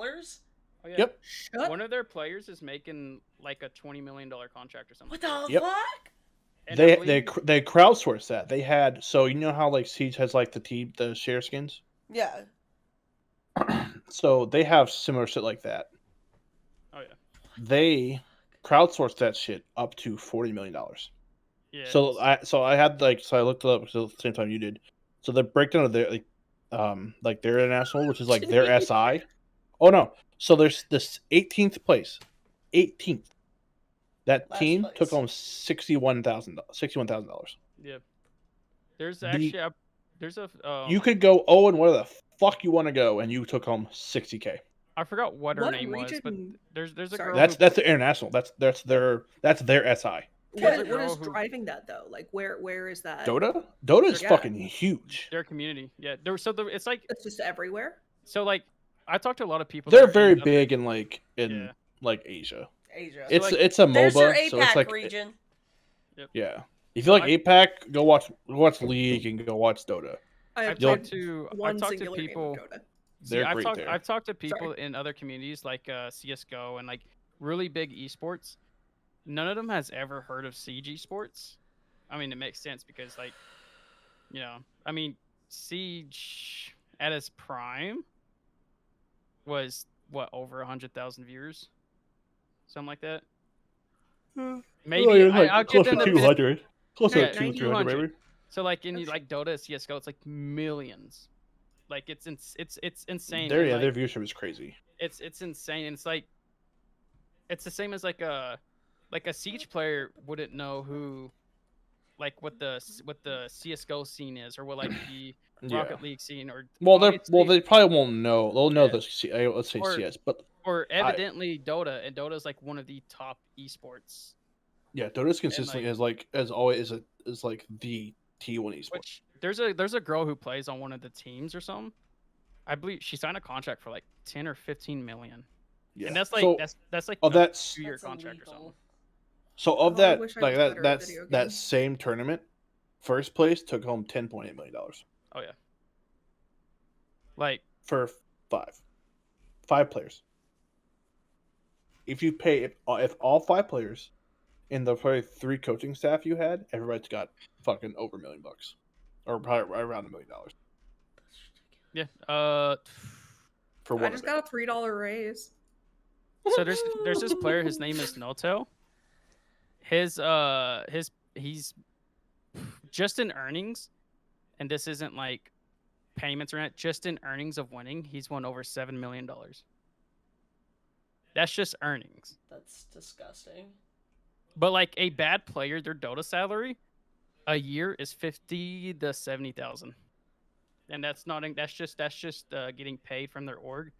yeah. Yep. Shut One of their players is making like a $20 million contract or something. What the Yep. fuck? And I They believe- they crowdsourced that. They had, so you know how like Siege has like the share skins. Yeah. So they have similar shit like that. Oh yeah. They crowdsourced that shit up to $40 million. Yeah. So I looked it up at the same time you did. So the breakdown of their like their international, which is like their SI. Oh no! So there's this 18th place, 18th. That Last team place. took home $61,000. Yeah. There's The- actually there's a You could go and where the fuck you want to go, and you took home $60K. I forgot what her What name was, but region- there's a Sorry. girl. That's who, the international. That's their SI. There's a What girl is who- driving that though? Like where is that? Dota is Yeah. fucking huge. their community. Yeah. It's like It's just everywhere. so like I talked to a lot of people. They're that are very in other- big in like Yeah. like Asia. Asia. It's like, it's a There's your MOBA, APAC so it's like region. yeah. If you like APAC, go watch League and go watch Dota. I have I've played talked to singular game of people. Dota. They're great there. I've talked to people in other communities like CS:GO and like really big esports. None of them has ever heard of Siege esports. I mean, it makes sense because like, you know, I mean, Siege at its prime was what, over 100,000 viewers, something like that. Maybe I'll give them the 200. Close Yeah, to 200, maybe. So like in like Dota, CS:GO, it's like millions. Like it's insane. Their and, like, their viewership is crazy. it's insane. And it's like it's the same as like a Siege player wouldn't know who like what the CS:GO scene is, or what like the Rocket League scene, or they probably won't know. They'll know the let's say CS, but evidently Dota, and Dota is like one of the top esports. Yeah, Dota's consistently as always is like the T1 esport. Which there's a girl who plays on one of the teams or something. I believe she signed a contract for like 10 or 15 million. Yeah. And that's like that's like a 2-year contract or something. So of that like that same tournament, first place took home $10.8 million. Oh yeah. Like for five players. If you pay if all 5 players in the probably 3 coaching staff you had, everybody's got fucking over $1 million, or probably around $1 million. Yeah. For one. I just got a $3 raise. So there's this player. His name is Noto. He's just in earnings, and this isn't like payments or not. Just in earnings of winning, he's won over $7 million. That's just earnings. That's disgusting. But like a bad player, their Dota salary a year is 50 to 70,000, and that's just getting paid from their org.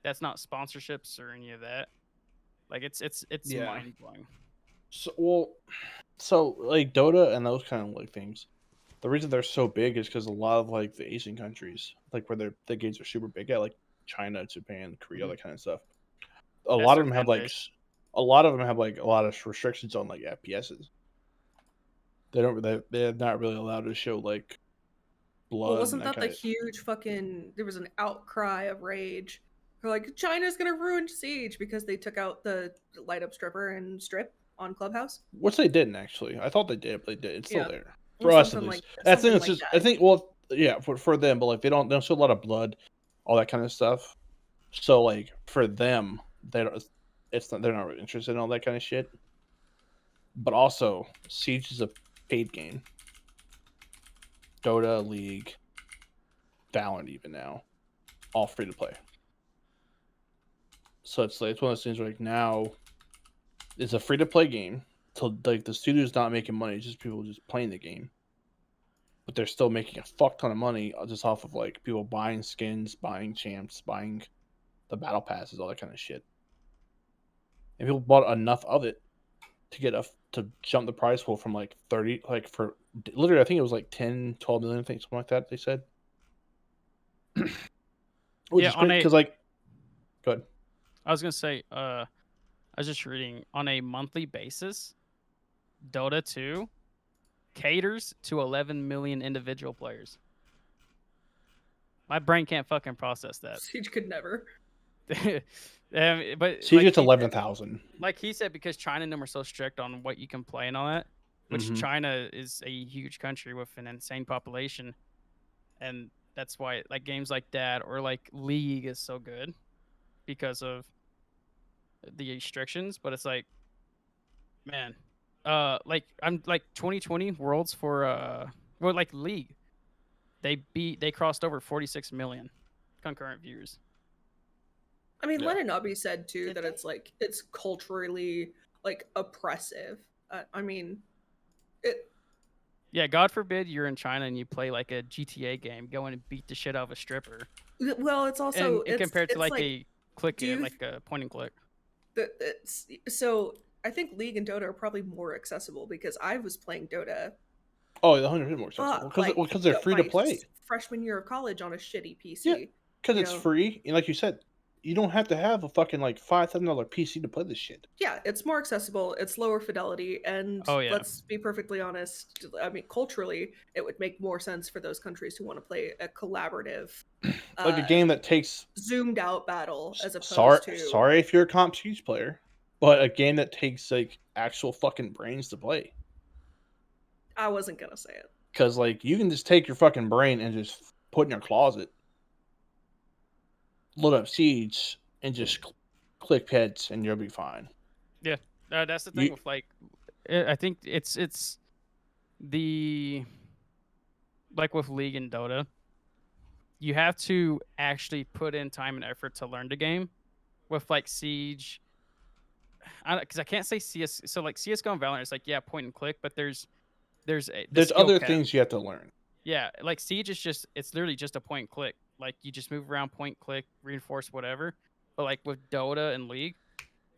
That's not sponsorships or any of that. Like it's mind blowing. So like Dota and those kind of like things, the reason they're so big is because a lot of like the Asian countries, like where the games are super big at, like China, Japan, Korea, that kind of stuff. A lot of them have like a lot of restrictions on like FPSs. They're not really allowed to show like blood. Well, wasn't that the huge fucking? There was an outcry of rage. They're like, China's gonna ruin Siege because they took out the light up stripper and strip on Clubhouse. Which they didn't actually. I thought they did, but they did. It's still there for us at least. I think it's just. I think for them, but like they don't show a lot of blood, all that kind of stuff. So like for them, they're not really interested in all that kind of shit. But also, Siege is a paid game. Dota, League, Valorant, even now, all free to play. So it's one of those things where like now, it's a free to play game. So like the studio's not making money; it's just people just playing the game. But they're still making a fuck ton of money just off of like people buying skins, buying champs, buying the battle passes, all that kind of shit. And people bought enough of it to jump the prize pool from like 30, like for literally I think it was like 10, 12 million, I think, something like that they said. Which is great because like, go ahead. I was gonna say, I was just reading on a monthly basis, Dota 2 caters to 11 million individual players. My brain can't fucking process that. Siege could never. But Siege gets 11,000. Like he said, because China and them are so strict on what you can play and all that, which China is a huge country with an insane population, and that's why like games like that or like League is so good because of the restrictions. But it's like, man, like I'm like 2020 Worlds for like League, they crossed over 46 million concurrent viewers. I mean, let it not be said too that it's like it's culturally like oppressive. I mean, it. Yeah, God forbid you're in China and you play like a GTA game, go in and beat the shit out of a stripper. Well, it's also and compared to like a click, like a point and click. So I think League and Dota are probably more accessible because I was playing Dota. Oh, 100% more accessible because they're free to play. Freshman year of college on a shitty PC. Yeah, because it's free, and like you said, you don't have to have a fucking like $5,000 PC to play this shit. Yeah, it's more accessible, it's lower fidelity, and Oh, yeah. let's be perfectly honest, I mean, culturally, it would make more sense for those countries who want to play a collaborative, Like a game that takes zoomed out battle as sorry opposed to. sorry if you're a comp Siege player, but a game that takes like actual fucking brains to play. I wasn't gonna say it. Because like you can just take your fucking brain and just put in your closet, load up Siege, and just click heads, and you'll be fine. Yeah, that's the thing with like, I think it's the like with League and Dota, you have to actually put in time and effort to learn the game. With like Siege, because I can't say CS. So like CS:GO and Valorant, it's like yeah, point and click, but there's other things you have to learn. Yeah, like Siege is it's literally just a point and click. Like you just move around, point, click, reinforce, whatever. But like with Dota and League,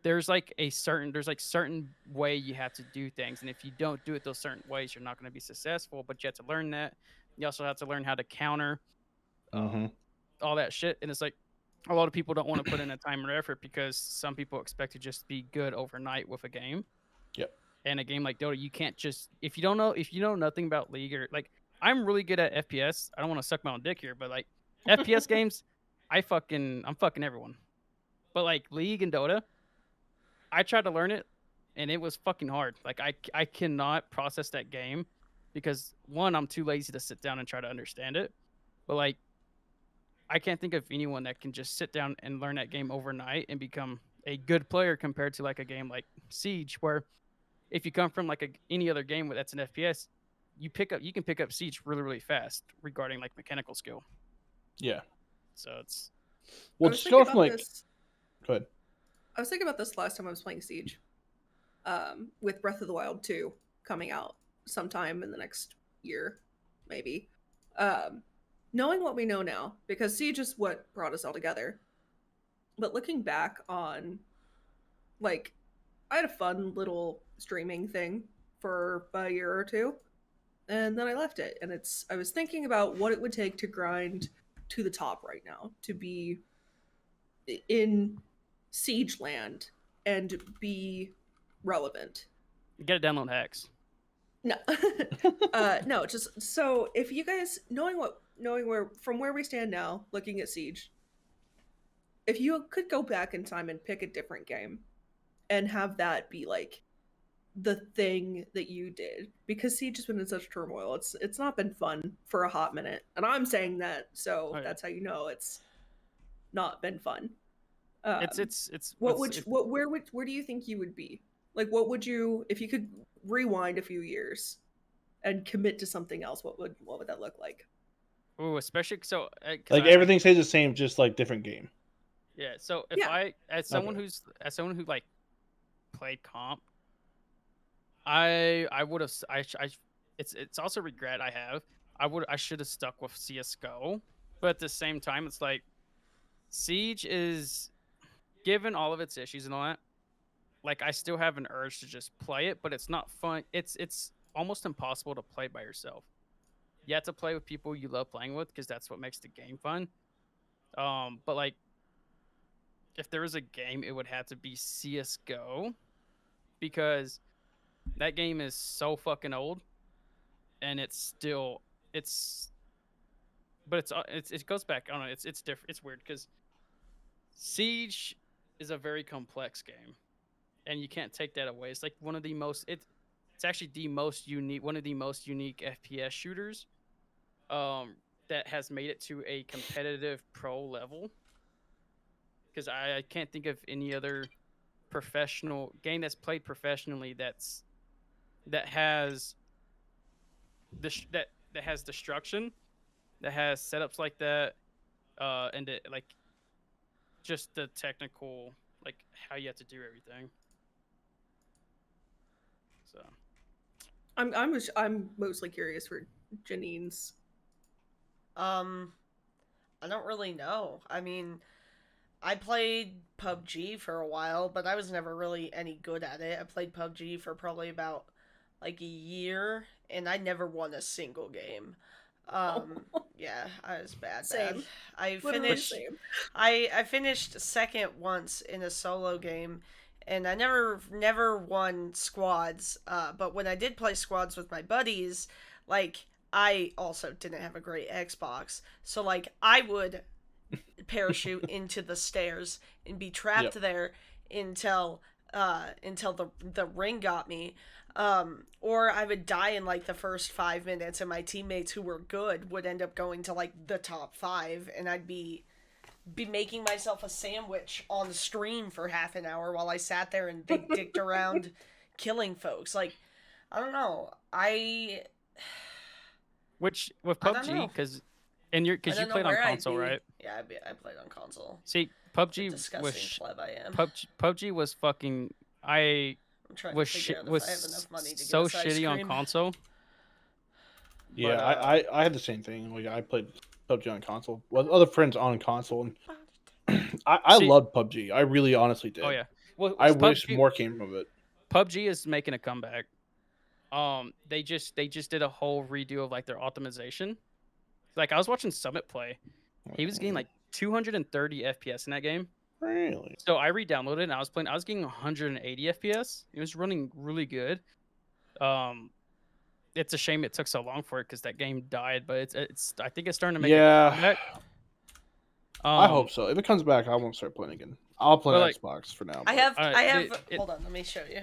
there's certain way you have to do things, and if you don't do it those certain ways, you're not going to be successful. But you have to learn that. You also have to learn how to counter all that shit, and it's like a lot of people don't want to put in the time or effort because some people expect to just be good overnight with a game. Yep. And a game like Dota, you can't just if you know nothing about League or like I'm really good at FPS. I don't want to suck my own dick here, but like FPS games, I'm fucking everyone. But like League and Dota, I tried to learn it, and it was fucking hard. Like I cannot process that game because one, I'm too lazy to sit down and try to understand it. But like, I can't think of anyone that can just sit down and learn that game overnight and become a good player compared to like a game like Siege, where if you come from like any other game that's an FPS, you can pick up Siege really, really fast regarding like mechanical skill. Yeah. So it's just go from like. Go ahead. I was thinking about this last time I was playing Siege, with Breath of the Wild 2 coming out sometime in the next year, maybe. Knowing what we know now, because Siege is what brought us all together. But looking back on, like, I had a fun little streaming thing for a year or two, and then I left it. And I was thinking about what it would take to grind to the top right now, to be in Siege land and be relevant. You gotta download hacks. No. No, just so if you guys knowing where from where we stand now, looking at Siege, if you could go back in time and pick a different game and have that be like the thing that you did, because Siege has been in such turmoil. It's not been fun for a hot minute. And I'm saying that, so that's how you know it's not been fun. Where do you think you would be? Like, what would you, if you could rewind a few years and commit to something else, what would that look like? Ooh, especially so like everything stays the same, just like different game. Yeah. So if I, as someone who like played comp, I would have it's also regret I have. I should have stuck with CS:GO, but at the same time, it's like Siege is, given all of its issues and all that, like I still have an urge to just play it, but it's not fun. It's almost impossible to play by yourself. You have to play with people you love playing with because that's what makes the game fun. But like, if there was a game, it would have to be CS:GO because that game is so fucking old, and it goes back. I don't know. It's different. It's weird because Siege is a very complex game, and you can't take that away. It's like one of the most. It's actually the most unique. One of the most unique FPS shooters. That has made it to a competitive pro level. Because I can't think of any other professional game that's played professionally that has destruction, that has setups like that, and like just the technical, like how you have to do everything. So I'm mostly curious for Janine's. I don't really know. I mean, I played PUBG for a while, but I was never really any good at it. I played PUBG for probably about like a year, and I never won a single game. Yeah, I was bad. Same. I Literally finished. same. I finished second once in a solo game, and I never won squads. But when I did play squads with my buddies, like I also didn't have a great Xbox, so like I would parachute into the stairs and be trapped there until the ring got me. Or I would die in like the first 5 minutes, and my teammates who were good would end up going to like the top 5, and I'd be making myself a sandwich on stream for half an hour while I sat there and they dicked around killing folks. Like, I don't know. Which with I don't know. PUBG, because you played on console, right? Yeah, I played on console. See, What PUBG disgusting was pleb I am. PUBG was fucking. I'm trying was to figure out was if I have enough money to so get us ice shitty on cream. console. Yeah, But, I had the same thing. Like I played PUBG on console with other friends on console, and I See- loved PUBG. I really honestly did. Oh yeah, well, I PUBG, wish more came of it. PUBG is making a comeback. They just did a whole redo of like their optimization. Like I was watching Summit play, he was getting like 230 FPS in that game. Really? So I re-downloaded it and I was getting 180 FPS. It was running really good. It's a shame it took so long for it because that game died, but it's I think it's starting to make a comeback. I hope so. If it comes back, I won't start playing again. I'll play on Xbox for now. I have. Alright, hold on, let me show you.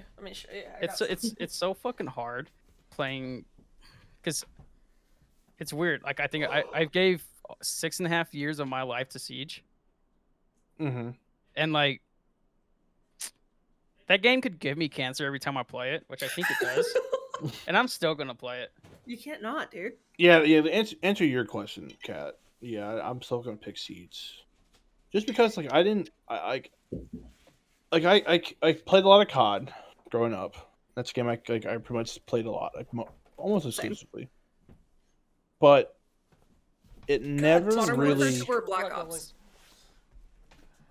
It's so fucking hard playing because it's weird. Like I think I gave 6.5 years of my life to Siege, and like that game could give me cancer every time I play it, which I think it does, and I'm still gonna play it. You can't not, dude. Yeah. To answer your question, Kat. Yeah, I'm still gonna pick Siege, just because like I played a lot of COD growing up. That's a game I pretty much played a lot, like almost exclusively. But it never Modern really. Warfare or Black Ops.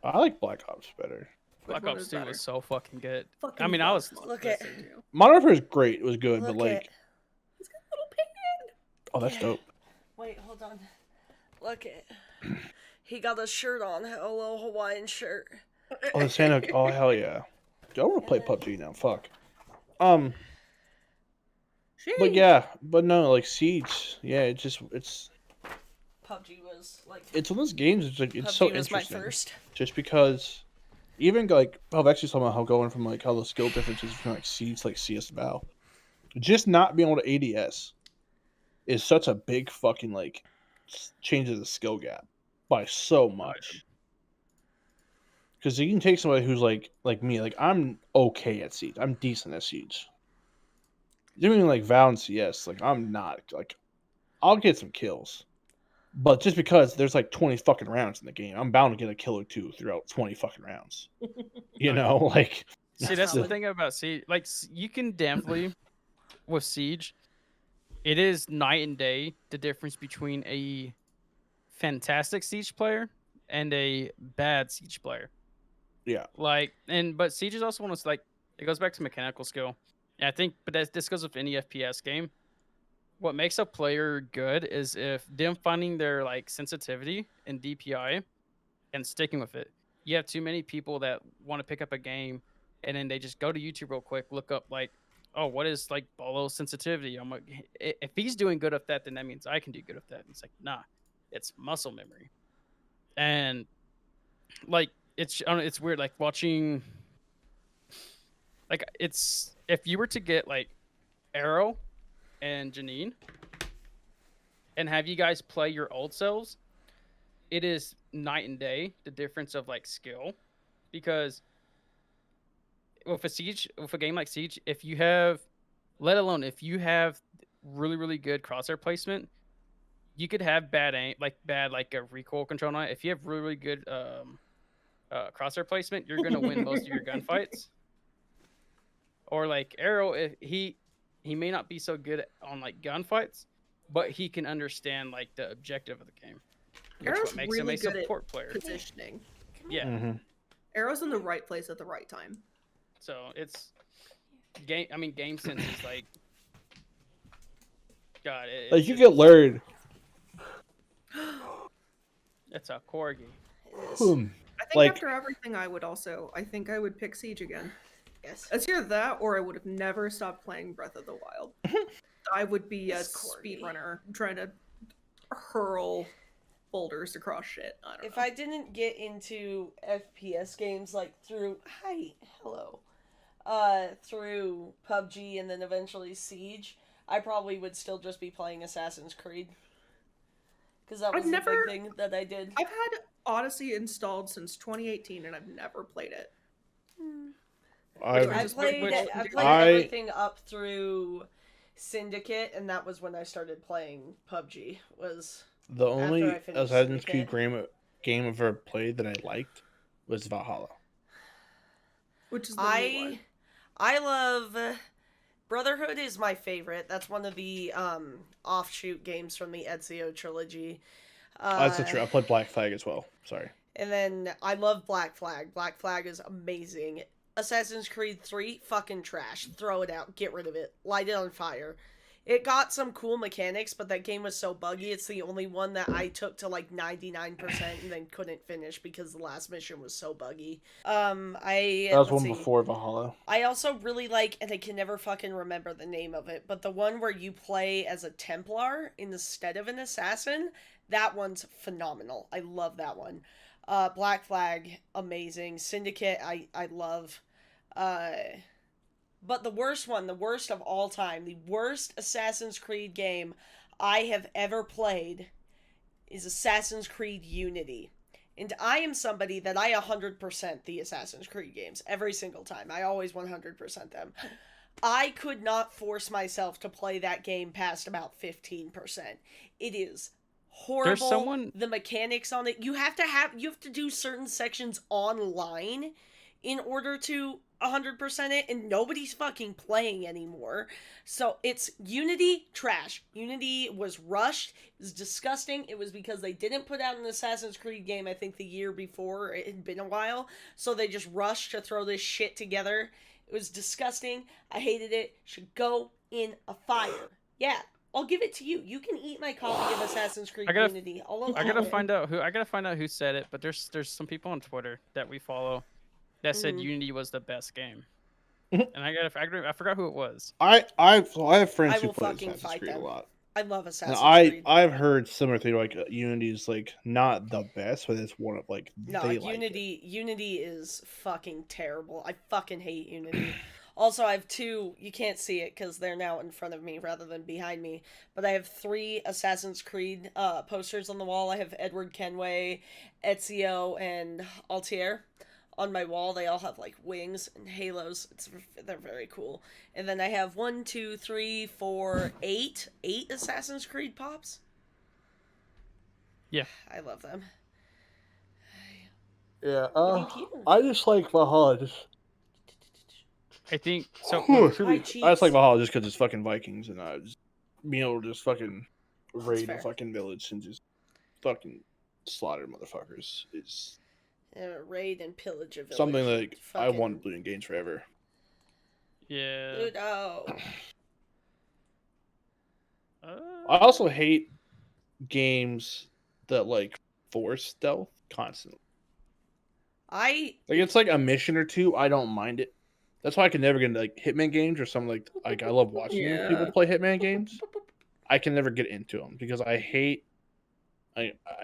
I like Black Ops better. Black Ops 2 was so fucking good. Fucking I mean, I was Look at. Modern Warfare is great. It was good, but Look like, at. He's got a little pin. oh, that's dope. Wait, hold on. Look at. He got a shirt on, a little Hawaiian shirt. Oh, the Santa. Oh, hell yeah. Dude, I want to play PUBG now. Fuck. But yeah, but no, like Siege. Yeah, it's PUBG was like. it's one of those games. It's like it's PUBG so was my interesting. first. Just because, even like I've actually talking about how going from like how the skill differences between like Siege to, like CS Val, just not being able to ADS is such a big fucking like changes the skill gap by so much. Because you can take somebody who's like me, like I'm okay at Siege, I'm decent at Siege. Doing like Val and CS, like I'm not like I'll get some kills, but just because there's like 20 fucking rounds in the game, I'm bound to get a kill or two throughout 20 fucking rounds. You know, like see that's the thing about Siege. Like you can definitely with Siege, it is night and day the difference between a fantastic Siege player and a bad Siege player. Yeah. Like but Siege is also one of like it goes back to mechanical skill. And I think this goes with any FPS game. What makes a player good is if them finding their like sensitivity and DPI and sticking with it. You have too many people that want to pick up a game and then they just go to YouTube real quick, look up like, oh, what is like Bolo's sensitivity? I'm like, if he's doing good at that, then that means I can do good at that. And it's like, nah, it's muscle memory. And like it's weird, like watching. Like it's if you were to get like Arrow and Janine and have you guys play your old selves, it is night and day the difference of like skill, because with a game like Siege, if you have really good crosshair placement, you could have bad aim, like a recoil control on it. If you have really good crosshair placement, you're gonna win most of your gunfights. Or like Arrow, if he may not be so good on like gunfights, but he can understand like the objective of the game. Arrow's what makes really him a good support at player. positioning. Yeah. Mm-hmm. Arrow's in the right place at the right time. So it's game. I mean, game sense is like God. Like you can learn It's a corgi. It is. I think Like- after everything, I think I would pick Siege again. Yes. It's either that, or I would have never stopped playing Breath of the Wild. I would be a It's corgi. speedrunner trying to hurl boulders across shit. I don't know. If I didn't get into FPS games like through through PUBG and then eventually Siege, I probably would still just be playing Assassin's Creed. Because that was I've the never- big thing that I did. I've had Odyssey installed since 2018, and I've never played it. I've, I just played wait- everything up through Syndicate, and that was when I started playing PUBG. Was the only I finished Assassin's Syndicate. Creed game I've ever played that I liked was Valhalla. Which is the new one. I love Brotherhood is my favorite. That's one of the offshoot games from the Ezio trilogy. That's the truth. I played Black Flag as well. Sorry. And then I love Black Flag. Black Flag is amazing. Assassin's Creed 3, fucking trash. Throw it out. Get rid of it. Light it on fire. It got some cool mechanics, but that game was so buggy. It's the only one that I took to like 99% and then couldn't finish because the last mission was so buggy. That was let's one see. before Valhalla. I also really like, and I can never fucking remember the name of it, but the one where you play as a Templar instead of an assassin, that one's phenomenal. I love that one. Black Flag, amazing. Syndicate, I love. But the worst one, the worst of all time, the worst Assassin's Creed game I have ever played is Assassin's Creed Unity. And I am somebody that I 100% the Assassin's Creed games every single time. I always 100% them. I could not force myself to play that game past about 15%. It is horrible. The mechanics on it, you have to do certain sections online in order to 100% it, and nobody's fucking playing anymore. So it's Unity trash. Unity was rushed. It was disgusting. It was because they didn't put out an Assassin's Creed game, I think, the year before. It had been a while. So they just rushed to throw this shit together. It was disgusting. I hated it. Should go in a fire. Yeah. I'll give it to you. You can eat my copy of Assassin's Creed Unity. I gotta find out who said it, but there's some people on Twitter that we follow that said Unity was the best game, and I forgot who it was. I have friends who play fucking Assassin's fight Creed them. a lot. I love Assassin's And Creed. I've heard similar things like Unity is like not the best, but it's one of like No, they like Unity is fucking terrible. I fucking hate Unity. Also, I have two, you can't see it because they're now in front of me rather than behind me, but I have 3 Assassin's Creed posters on the wall. I have Edward Kenway, Ezio, and Altair on my wall. They all have like wings and halos. They're very cool. And then I have 1, 2, 3, 4, 8 Assassin's Creed pops. Yeah, I love them. Yeah, What do you hear? I just like Valhalla. I think so. Hi, I just like Valhalla just because it's fucking Vikings and just being able to just fucking raid fair. a fucking village and just fucking slaughter motherfuckers is Raid and pillage a village. something like I Fucking wanted to do in games forever. Yeah. Ludo. I also hate games that like force stealth constantly. Like it's like a mission or two, I don't mind it. That's why I can never get into like Hitman games or something like I love watching people play Hitman games. I can never get into them because I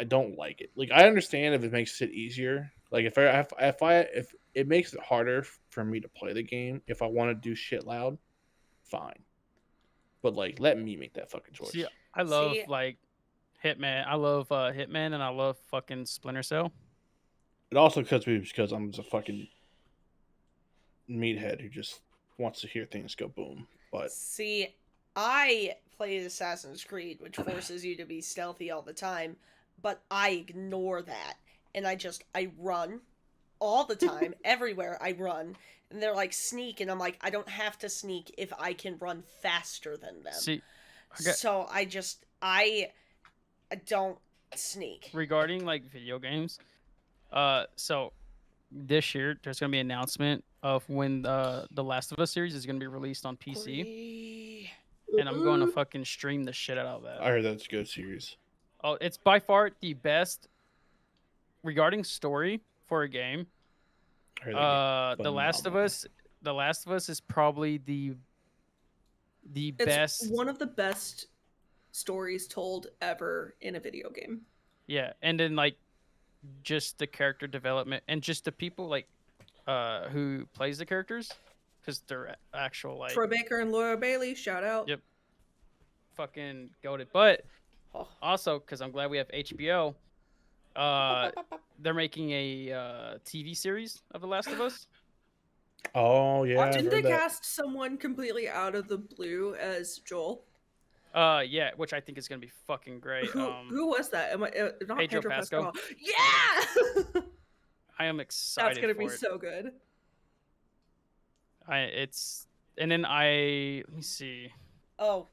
don't like it. Like I understand if it makes it easier. Like if it makes it harder for me to play the game, if I want to do shit loud, fine. But like let me make that fucking choice. See, I love like Hitman. I love Hitman, and I love fucking Splinter Cell. It also cuts me because I'm just a fucking meathead who just wants to hear things go boom. But see, I played Assassin's Creed, which forces you to be stealthy all the time, but I ignore that. And I run all the time, everywhere I run. And they're like, sneak, and I'm like, I don't have to sneak if I can run faster than them. See, so I don't sneak. Regarding like video games, so this year there's gonna be an announcement of when the Last of Us series is gonna be released on PC, and I'm going to fucking stream the shit out of that. I heard that's a good series. Oh, it's by far the best regarding story for a game, I heard that game's The Last of phenomenal. Us, The Last of Us is probably the It's best. one of the best stories told ever in a video game. Yeah, and then like just the character development and just the people like who plays the characters, because they're actual like Troy Baker and Laura Bailey, shout out. Yep. Fucking goated. But Oh. also, because I'm glad we have HBO, they're making a TV series of The Last of Us. Oh yeah, I've Didn't they heard that. cast someone completely out of the blue as Joel? Yeah, which I think is gonna be fucking great. Who was that? Am I not Pedro Pedro Pascal. Pascal? Yeah, I am excited. that's gonna for be it. so good. And then let me see. Oh,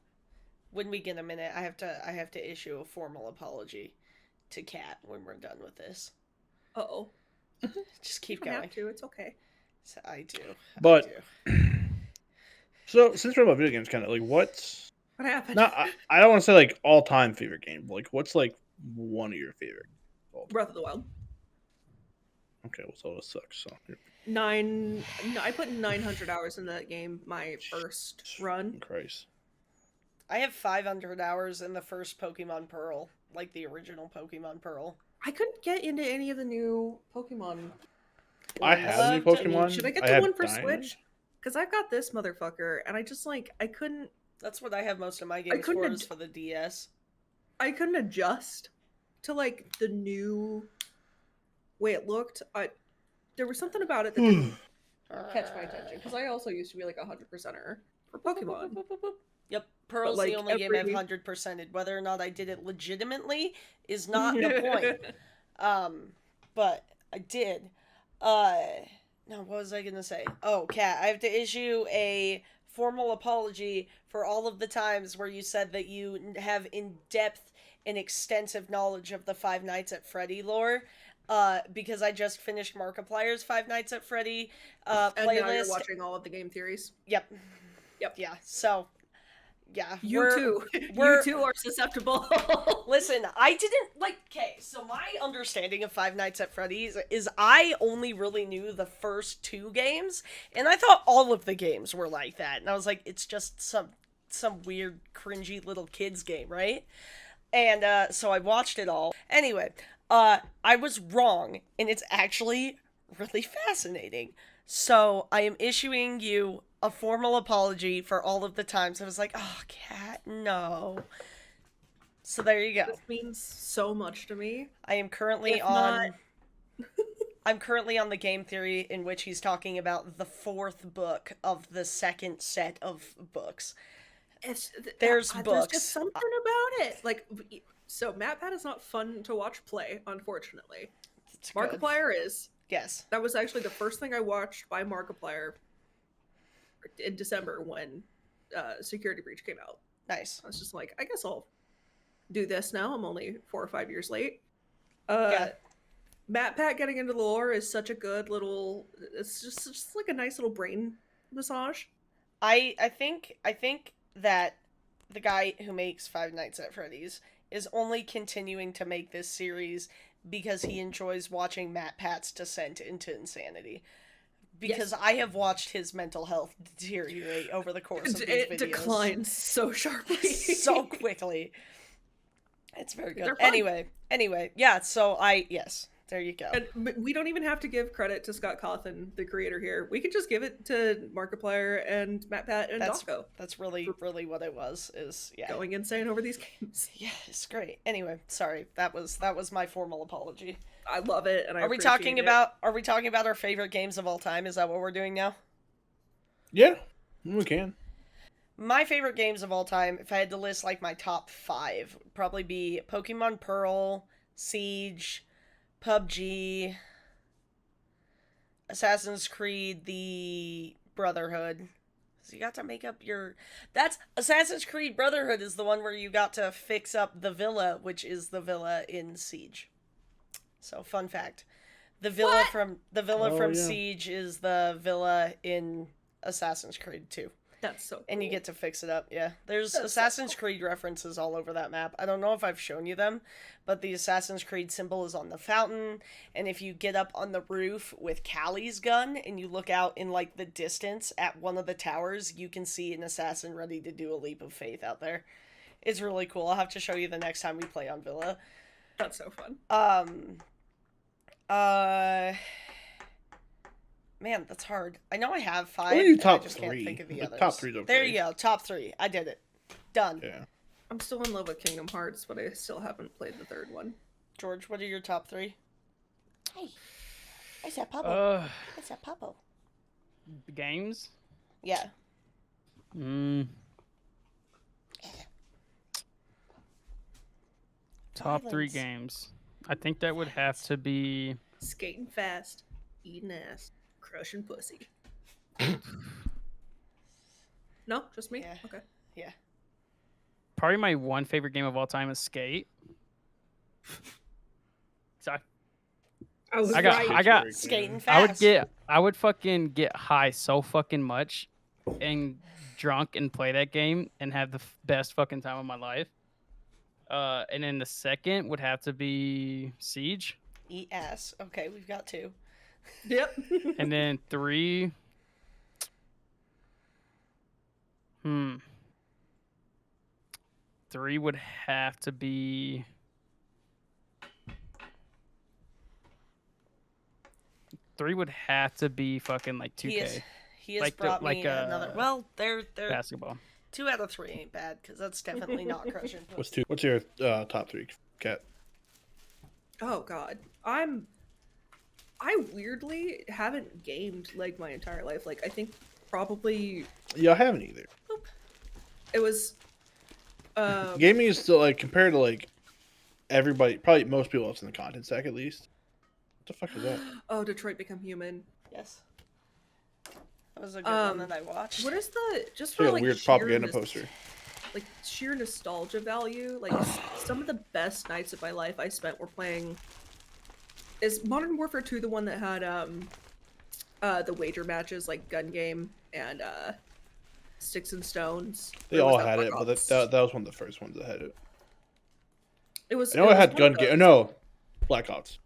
when we get a minute, I have to issue a formal apology to Kat when we're done with this. Oh, Just keep you don't going. have to. It's okay. So I do. But I do. so since we're about video games, kind of like what's What happened? not I don't want to say like all time favorite game. But like what's like one of your favorite? Breath of the Wild. Okay, well so it sucks. So I put 900 hours in that game my first run. Christ. I have 500 hours in the first Pokemon Pearl, like the original Pokemon Pearl. I couldn't get into any of the new Pokemon. I ones. have new loved- Pokemon. Should I get I the have one for Diamond. Switch? Because I've got this motherfucker, and I just like I couldn't That's what I have most of my games couldn't for ad- is for the DS. adjust to like the new way it looked. There was something about it that didn't catch my attention because I also used to be like a 100%er for Pokemon. Yep, Pearl's like, the only game I've every- 100%ed. Whether or not I did it legitimately is not the point. But I did. No, what was I gonna say? Oh, Kat, I have to issue a formal apology for all of the times where you said that you have in-depth and extensive knowledge of the Five Nights at Freddy lore. Because I just finished Markiplier's Five Nights at Freddy And now you're playlist. watching all of the game theories. Yep. Yep. Yeah. So, yeah. You too. we're- You too are susceptible. Listen, I didn't okay, so my understanding of Five Nights at Freddy's is I only really knew the first two games, and I thought all of the games were like that. And I was like, it's just some weird cringy little kids game, right? And so I watched it all. Anyway, I was wrong, and it's actually really fascinating. So I am issuing you a formal apology for all of the times I was like, oh, Kat, no. So there you go. This means so much to me. I am currently If on I'm currently on the game theory in which he's talking about the fourth book of the second set of books. There's There's books. just something about it. Like, so MatPat is not fun to watch play, unfortunately. It's good. Markiplier is. Yes. That was actually the first thing I watched by Markiplier in December when Security Breach came out. Nice. I was just like, I guess I'll do this now. I'm only 4 or 5 years late. Yeah. MatPat getting into the lore is such a good little. It's just like a nice little brain massage. I think that the guy who makes Five Nights at Freddy's is only continuing to make this series because he enjoys watching Matt Pat's descent into insanity. Because Yes. I have watched his mental health deteriorate over the course of these It videos. declines so sharply, So quickly. It's very good. They're fun. Anyway, yeah, so yes, there you go. And we don't even have to give credit to Scott Cawthon, the creator here. We could just give it to Markiplier and MatPat and Dawko That's really what it was, is, yeah. going insane over these games. Yeah, it's great. Anyway, sorry, that was my formal apology. I love it, and I Are we talking about our favorite games of all time? Is that what we're doing now? Yeah, we can. My favorite games of all time, if I had to list like my top 5, would probably be Pokemon Pearl, Siege, PUBG, Assassin's Creed, the Brotherhood. So you got to make up that's Assassin's Creed Brotherhood is the one where you got to fix up the villa, which is the villa in Siege. So fun fact. The villa What? from Oh, yeah. Siege is the villa in Assassin's Creed 2. That's so cool. And you get to fix it up, yeah. There's That's so Assassin's cool. Creed references all over that map. I don't know if I've shown you them, but the Assassin's Creed symbol is on the fountain, and if you get up on the roof with Callie's gun and you look out in, like, the distance at one of the towers, you can see an assassin ready to do a leap of faith out there. It's really cool. I'll have to show you the next time we play on Villa. That's so fun. Man, that's hard. I know I have What 5. are you and I top just 3? can't think of the others. Top 3's okay. There you go. Top 3. I did it. Done. Yeah. I'm still in love with Kingdom Hearts, but I still haven't played the third one. George, what are your top 3? Hey, I said Pablo. I said Pablo. Games. Yeah. Top 3 Violence. games. I think that would have to be. Skating fast, eating ass, crushing pussy. No, just me? Yeah. Okay. Yeah. Probably my one favorite game of all time is Skate. So I got Skating fast. I would fucking get high so fucking much and drunk and play that game and have the best fucking time of my life. And then the second would have to be Siege. Eat ass. Okay, we've got 2. Yep. And then 3. 3 would have to be. Three would have to be fucking like 2K. He has Like the- brought like, me another. Well, they're Basketball. 2 out of 3 ain't bad because that's definitely not crushing. What's your top 3, Kat? Oh god. I weirdly haven't gamed like my entire life. Like I think probably Yeah, I haven't either. it was Gaming is still like compared to like everybody, probably most people else in the content stack at least. What the fuck is that? Oh, Detroit Become Human. Yes. That was a good one that I watched. What is the just It's for like a like weird sheer propaganda poster. Like sheer nostalgia value, like some of the best nights of my life I spent were playing. Is Modern Warfare 2 the one that had the wager matches like Gun Game and Sticks and Stones? They Or was all that had Black it, but Ops? that was one of the first ones that had it. It was. I know it it had was Gun one of Game. those. No, Black Ops.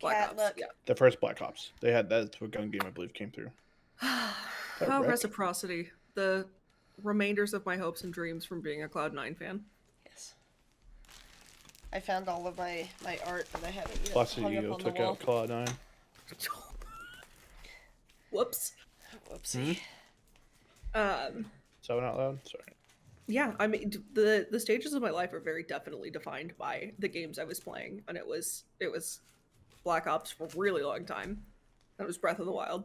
Black Cat, Ops. look. Yeah. The first Black Ops. They had that's what Gun Game I believe came through. Oh, wreck? reciprocity. The remainders of my hopes and dreams from being a Cloud9 fan. Yes. I found all of my art that I haven't yet Lots of hung up ego on the took wall. out Cloud9. Whoops. Whoopsie. So out loud. Sorry. Yeah, I mean the stages of my life are very definitely defined by the games I was playing, and it was Black Ops for a really long time. Then it was Breath of the Wild,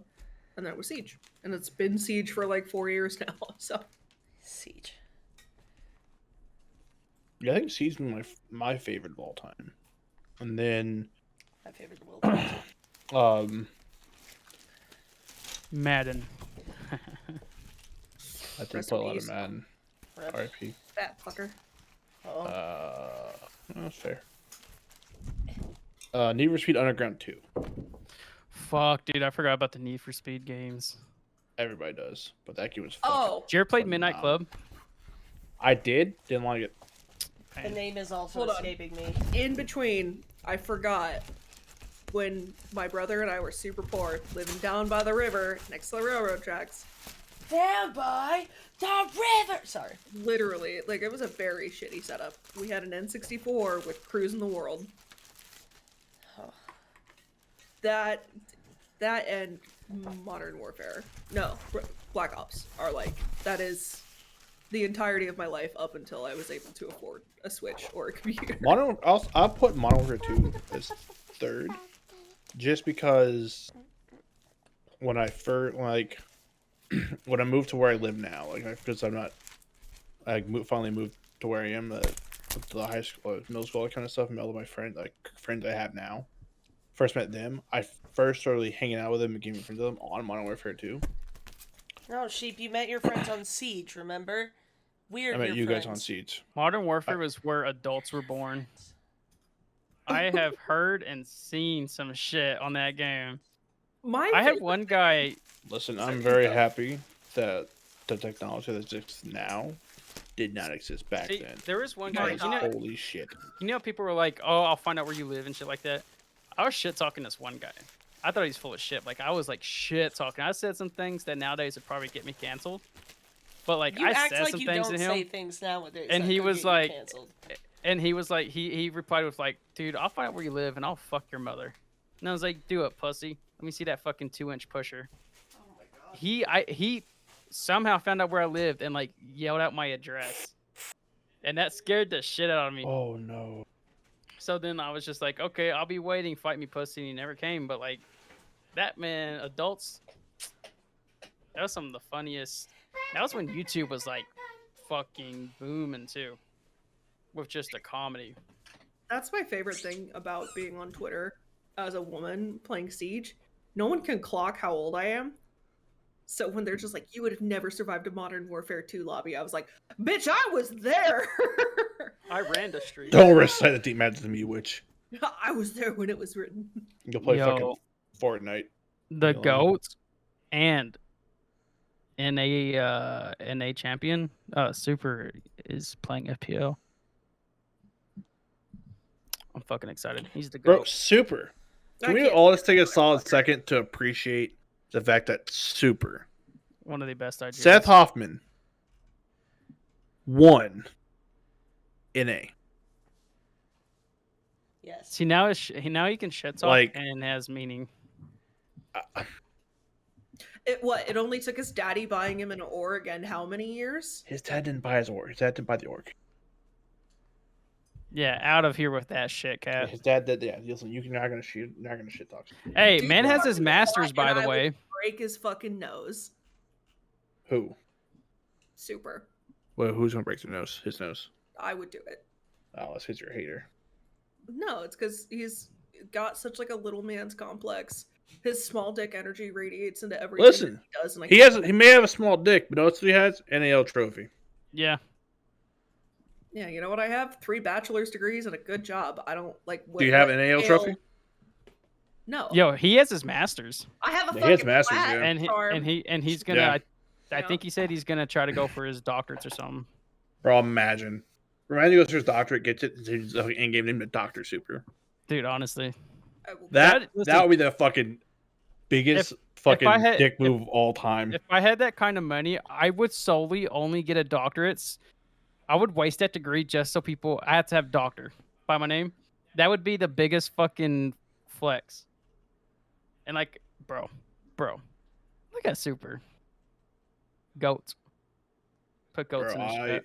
and then it was Siege, and it's been Siege for like 4 years now. So Siege. Yeah, I think Siege is my favorite of all time. And then My favorite of the world. Madden. I did Rest play a in lot of peace. Madden. Rip. RIP. that fucker. Oh. That's fair. Need for Speed Underground 2. Fuck, dude, I forgot about the Need for Speed games. Everybody does, but that game was Oh, Did you ever play Midnight Club? I did. Didn't like it. The name is also Hold on. escaping me. in between, I forgot when my brother and I were super poor, living down by the river next to the railroad tracks. Down by the river. Sorry. Literally, like it was a very shitty setup. We had an N64 with Cruising the World. Oh. That and Modern Warfare. No, Black Ops are like that is the entirety of my life up until I was able to afford a Switch or a computer. I'll put Modern Warfare 2 as third, just because when I moved to where I live now, because finally moved to where I am, to the high school, middle school, that kind of stuff. And all of my friends I have now, first met them. I first started hanging out with them and getting friends with them on Modern Warfare 2. No, Sheep, you met your friends on Siege, remember? We're I met your you friends. guys on Siege. Modern Warfare was where adults were born. I have heard and seen some shit on that game. My I had favorite one guy. Listen, Sorry, I'm very go. happy that the technology that exists now did not exist back See, then. there was one Oh my guy. God. Holy shit! You know, people were like, "Oh, I'll find out where you live" and shit like that. I was shit talking this one guy. I thought he's full of shit. Like I was like shit talking. I said some things that nowadays would probably get me canceled. But like You I act said like some you things don't to say him, things nowadays. and that he could was get you like- canceled. and he was like, he replied with like, "Dude, I'll find out where you live and I'll fuck your mother." And I was like, "Do it, pussy. Let me see that fucking 2-inch pusher." Oh my god. He somehow found out where I lived and like yelled out my address, and that scared the shit out of me. Oh no! So then I was just like, okay, I'll be waiting, fight me, pussy. And he never came. But like, that man, adults, that was some of the funniest. That was when YouTube was like fucking booming too, with just a comedy. That's my favorite thing about being on Twitter as a woman playing Siege. No one can clock how old I am. So when they're just like, you would have never survived a Modern Warfare 2 lobby, I was like, bitch, I was there. I ran the street. Don't recite the deep magic to me, witch. I was there when it was written. You'll play Yo. fucking Fortnite. The Elon. goats and NA champion Super is playing FPL. I'm fucking excited. He's the Bro, goat. Super. Can I we can't all just take a stand solid fucker. second to appreciate the fact that Super, One of the best ideas. Seth Hoffman, won NA? Yes. See now, now he can shit talk Like- and has meaning. It only took his daddy buying him an org and how many years? His dad didn't buy his org. His dad didn't buy the org. Yeah, out of here with that shit, cat. His dad did. Yeah, listen, you're not gonna shit talk. Hey, Dude, man has fucking his masters, by and the I way. will break his fucking nose. Who? Super. Well, who's gonna break their nose? His nose. I would do it. Oh, it's because you're a hater. No, it's because he's got such like a little man's complex. His small dick energy radiates into everything Listen, that he does. And I He may have a small dick, but notice what he has? NAL trophy. Yeah. Yeah, you know what I have? 3 bachelor's degrees and a good job. I don't like. Do you have an NAL trophy? No. Yo, he has his masters, I have a Yeah, he has fucking masters, flat yeah. and he's gonna. Yeah. I Yeah. think he said he's gonna try to go for his doctorates or something. Bro, imagine. Imagine he goes for his doctorate, gets it, he's like in-game named Dr. Super. Dude, honestly, I will- That listen, would be the fucking biggest if I had- dick move of all time. if I had that kind of money, I would solely only get a doctorate. I would waste that degree just so I had to have doctor by my name. That would be the biggest fucking flex. And like, bro, look at Super. Goats. Put goats Bro, in his chat.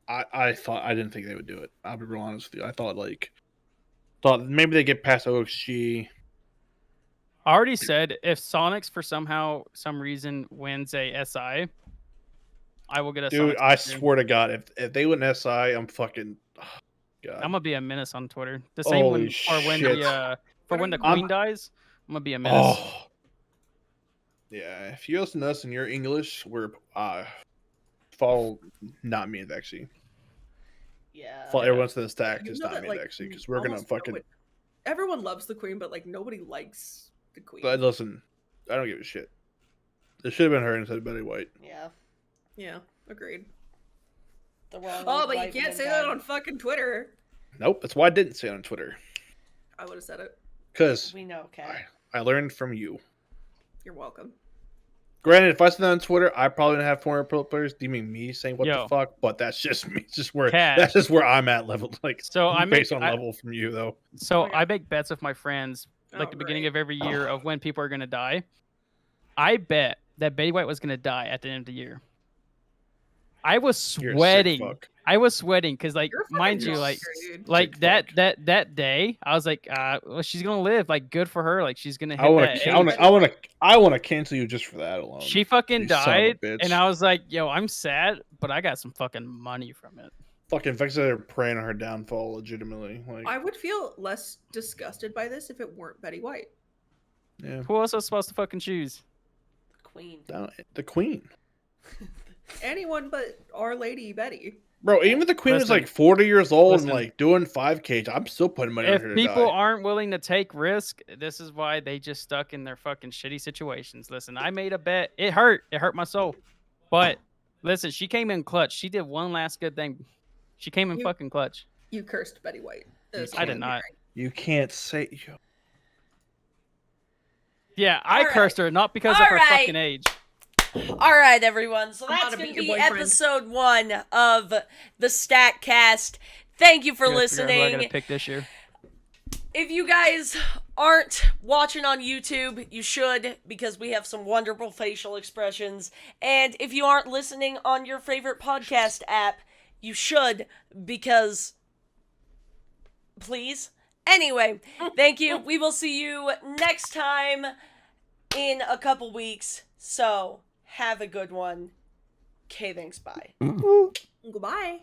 I didn't think they would do it. I'll be real honest with you. I thought maybe they get past OXG. I already said if Sonics for some reason wins a SI, I will get a Dude, Sonics I degree. swear to God, if they win SI, I'm fucking God. I'm gonna be a menace on Twitter. The same Holy when shit. the I'm- queen dies, I'm gonna be a menace. Oh. Yeah, if you listen to us and you're English, we're follow not me and Vexy. Yeah. Follow everyone to the stack, You just know not that, me like, and Vexy, because we're gonna almost no fucking. one- Everyone loves the queen, but like nobody likes the queen. But listen, I don't give a shit. It should have been her instead of Betty White. Yeah. Yeah, agreed. The wrong Oh, but you white can't woman say that died. on fucking Twitter. Nope, that's why I didn't say it on Twitter. I would have said it. Because We know, Kat. I learned from you. You're welcome. Granted, if I said that on Twitter, I probably would have former pro players deeming me saying what Yo. the fuck, but that's just me. It's just where Cat. that's just where I'm at level. Like So I based make on I, level from you though. so Okay. I make bets with my friends like Oh, the beginning great. of every year of when people are gonna die. I bet that Betty White was gonna die at the end of the year. I was You're a sick sweating. fuck. I was sweating because, like, You're a fucking mind you, monster, like, dude. like Sick that fuck. that day, I was like, well, she's gonna live. Like, good for her. Like, she's gonna hit I want that to. age. I want to cancel you just for that alone. She fucking You son of a died, bitch. and I was like, yo, I'm sad, but I got some fucking money from it. fucking Vex are preying on her downfall legitimately. Like I would feel less disgusted by this if it weren't Betty White. yeah, Who else was supposed to fucking choose? Queen. the queen. Anyone but Our Lady Betty. Bro, even if the queen is Listen. like 40 years old Listen. and like doing 5Ks, I'm still putting money on If her to people die. aren't willing to take risk, this is why they just stuck in their fucking shitty situations. Listen, I made a bet. It hurt. It hurt my soul. But listen, she came in clutch. She did one last good thing. She came in fucking clutch. You cursed Betty White. I did not. You can't say. Yeah, I All cursed her, not because of All her right. fucking age. All right, everyone. So I'm that's gonna going to beat be your boyfriend. episode 1 of the Statcast. Thank you for Gotta figure out who I listening. gotta pick this year. If you guys aren't watching on YouTube, you should, because we have some wonderful facial expressions. And if you aren't listening on your favorite podcast app, you should, because please. Anyway, thank you. We will see you next time in a couple weeks. So, have a good one. Okay, thanks, bye. Goodbye.